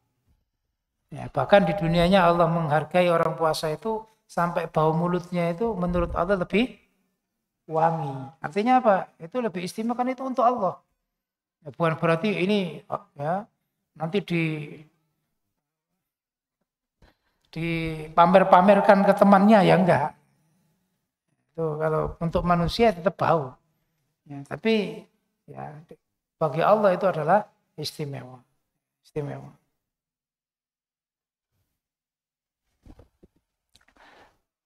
Ya, bahkan di dunianya Allah menghargai orang puasa itu sampai bau mulutnya itu menurut Allah lebih wangi. Artinya apa? Itu lebih istimewa kan itu untuk Allah. Ya, bukan berarti ini ya nanti dipamer-pamerkan ke temannya ya enggak. Itu kalau untuk manusia tetap bau. Ya, tapi ya bagi Allah itu adalah istimewa. Istimewa.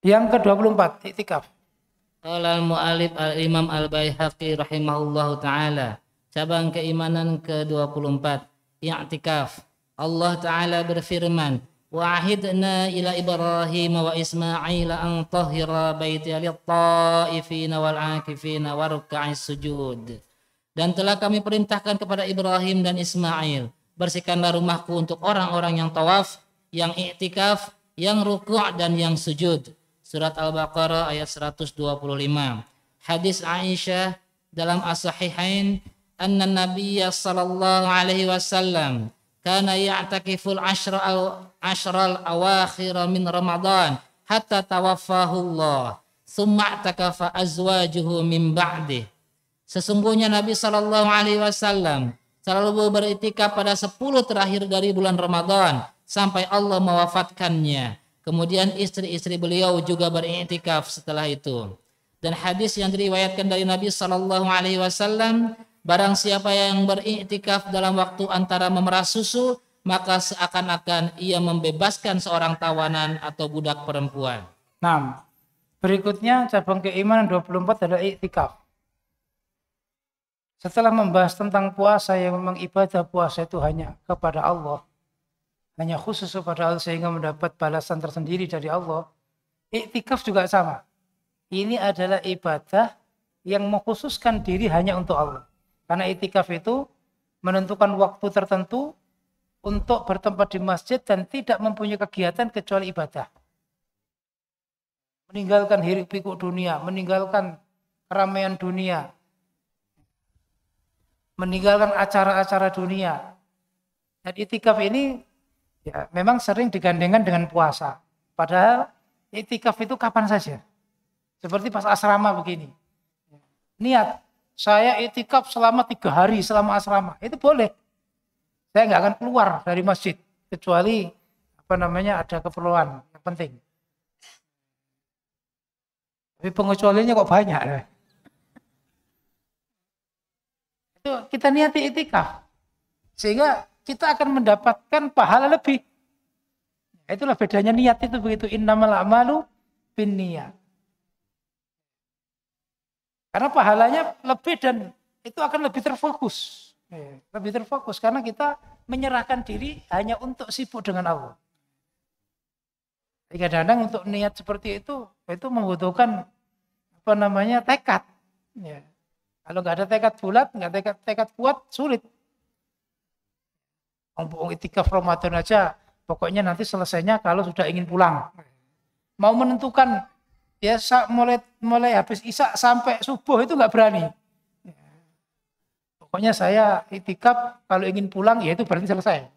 Yang ke-24, i'tikaf. Qala al-mu'allif al-Imam al-Baihaqi rahimahullahu taala, cabang keimanan ke-24, i'tikaf. Allah taala berfirman, wa ahidna ila Ibrahim wa Ismail an tahhira baiti lit-ta'ifina wal 'akifina waruk'is sujud. Dan telah kami perintahkan kepada Ibrahim dan Ismail, bersihkanlah rumahku untuk orang-orang yang tawaf, yang i'tikaf, yang ruku' dan yang sujud. Surat Al-Baqarah ayat 125. Hadis Aisyah dalam As-Sahihain, anna Nabiyya sallallahu alaihi wasallam kana ya'takiful ashral awakhir min Ramadan hatta tawaffahu Allah. Tsumma i'takafa azwajuhu min ba'dih. Sesungguhnya Nabi sallallahu alaihi wasallam selalu beriktikaf pada 10 terakhir dari bulan Ramadan sampai Allah mewafatkannya. Kemudian istri-istri beliau juga beriktikaf setelah itu. Dan hadis yang diriwayatkan dari Nabi sallallahu alaihi wasallam, barang siapa yang beriktikaf dalam waktu antara memerah susu, maka seakan-akan ia membebaskan seorang tawanan atau budak perempuan. Nah, berikutnya cabang keimanan 24 adalah iktikaf. Setelah membahas tentang puasa, yang memang ibadah puasa itu hanya kepada Allah, hanya khusus kepada Allah sehingga mendapat balasan tersendiri dari Allah. Iktikaf juga sama. Ini adalah ibadah yang mengkhususkan diri hanya untuk Allah. Karena iktikaf itu menentukan waktu tertentu untuk bertempat di masjid dan tidak mempunyai kegiatan kecuali ibadah. Meninggalkan hiruk pikuk dunia, meninggalkan keramaian dunia, meninggalkan acara-acara dunia. Dan iktikaf ini ya memang sering digandengkan dengan puasa. Padahal iktikaf itu kapan saja. Seperti pas asrama begini. Niat, saya iktikaf selama 3 hari selama asrama. Itu boleh. Saya nggak akan keluar dari masjid. Kecuali ada keperluan yang penting. Tapi pengecualiannya kok banyak. Itu kita niati iktikaf. Sehingga kita akan mendapatkan pahala lebih. Itulah bedanya niat itu begitu. Innamal a'malu binniyat. Karena pahalanya lebih dan itu akan lebih terfokus. Lebih terfokus karena kita menyerahkan diri hanya untuk sibuk dengan Allah. Kadang-kadang untuk niat seperti itu membutuhkan tekad. Ya. Kalau nggak ada tekad bulat, nggak ada tekad kuat, sulit. Iktikaf Ramadan aja, pokoknya nanti selesainya kalau sudah ingin pulang. Mau menentukan ya mulai habis isya sampai subuh itu nggak berani. Pokoknya saya iktikaf kalau ingin pulang ya itu berarti selesai.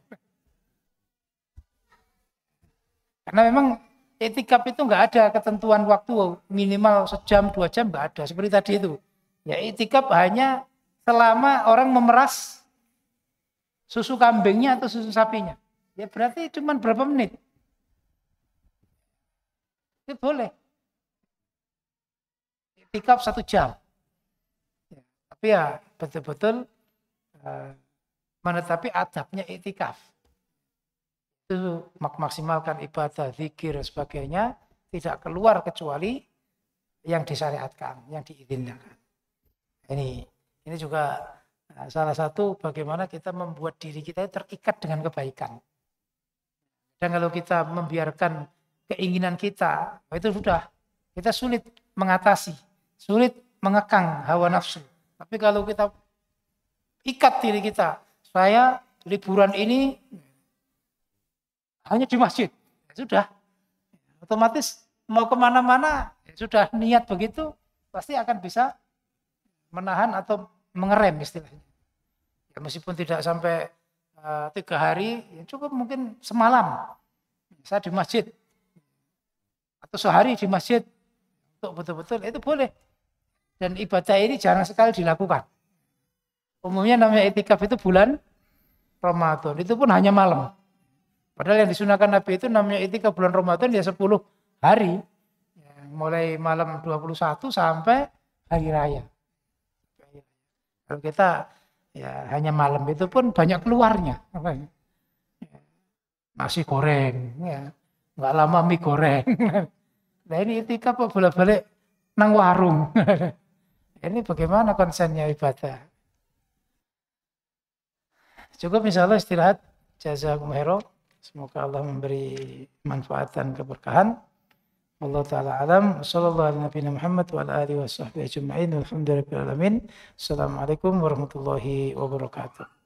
Karena memang iktikaf itu nggak ada ketentuan waktu minimal sejam 2 jam nggak ada seperti tadi itu. Ya iktikaf hanya selama orang memeras susu kambingnya atau susu sapinya. Ya berarti cuma berapa menit. Itu boleh. Iktikaf 1 jam. Ya, tapi ya betul-betul menetapi adabnya iktikaf. Itu maksimalkan ibadah, zikir dan sebagainya tidak keluar kecuali yang disyariatkan, yang diizinkan. Ini juga salah satu bagaimana kita membuat diri kita terikat dengan kebaikan. Dan kalau kita membiarkan keinginan kita, itu sudah kita sulit mengatasi, sulit mengekang hawa nafsu. Tapi kalau kita ikat diri kita, saya liburan ini hanya di masjid, sudah otomatis mau kemana-mana, sudah niat begitu, pasti akan bisa menahan atau mengerem istilahnya. Ya, meskipun tidak sampai 3 hari, ya cukup mungkin semalam saya di masjid atau sehari di masjid untuk betul-betul itu boleh. Dan ibadah ini jarang sekali dilakukan. Umumnya namanya iktikaf itu bulan Ramadan, itu pun hanya malam. Padahal yang disunahkan Nabi itu namanya iktikaf bulan Ramadan ya 10 hari. Ya, mulai malam 21 sampai hari raya. Kalau kita ya hanya malam itu pun banyak keluarnya. Nasi goreng, ya. Nggak lama mie goreng. Nah ini iktikaf kok bolak-balik nang warung. Ini bagaimana konsennya ibadah? Cukup misalnya istirahat. Jazakumullah khairan. Semoga Allah memberi manfaat dan keberkahan. Allah Ta'ala alam. Sallallahu alaihi Muhammad wa ala alihi wa sahbihi ajma'in. Alhamdulillahirabbil alamin. Assalamualaikum warahmatullahi wabarakatuh.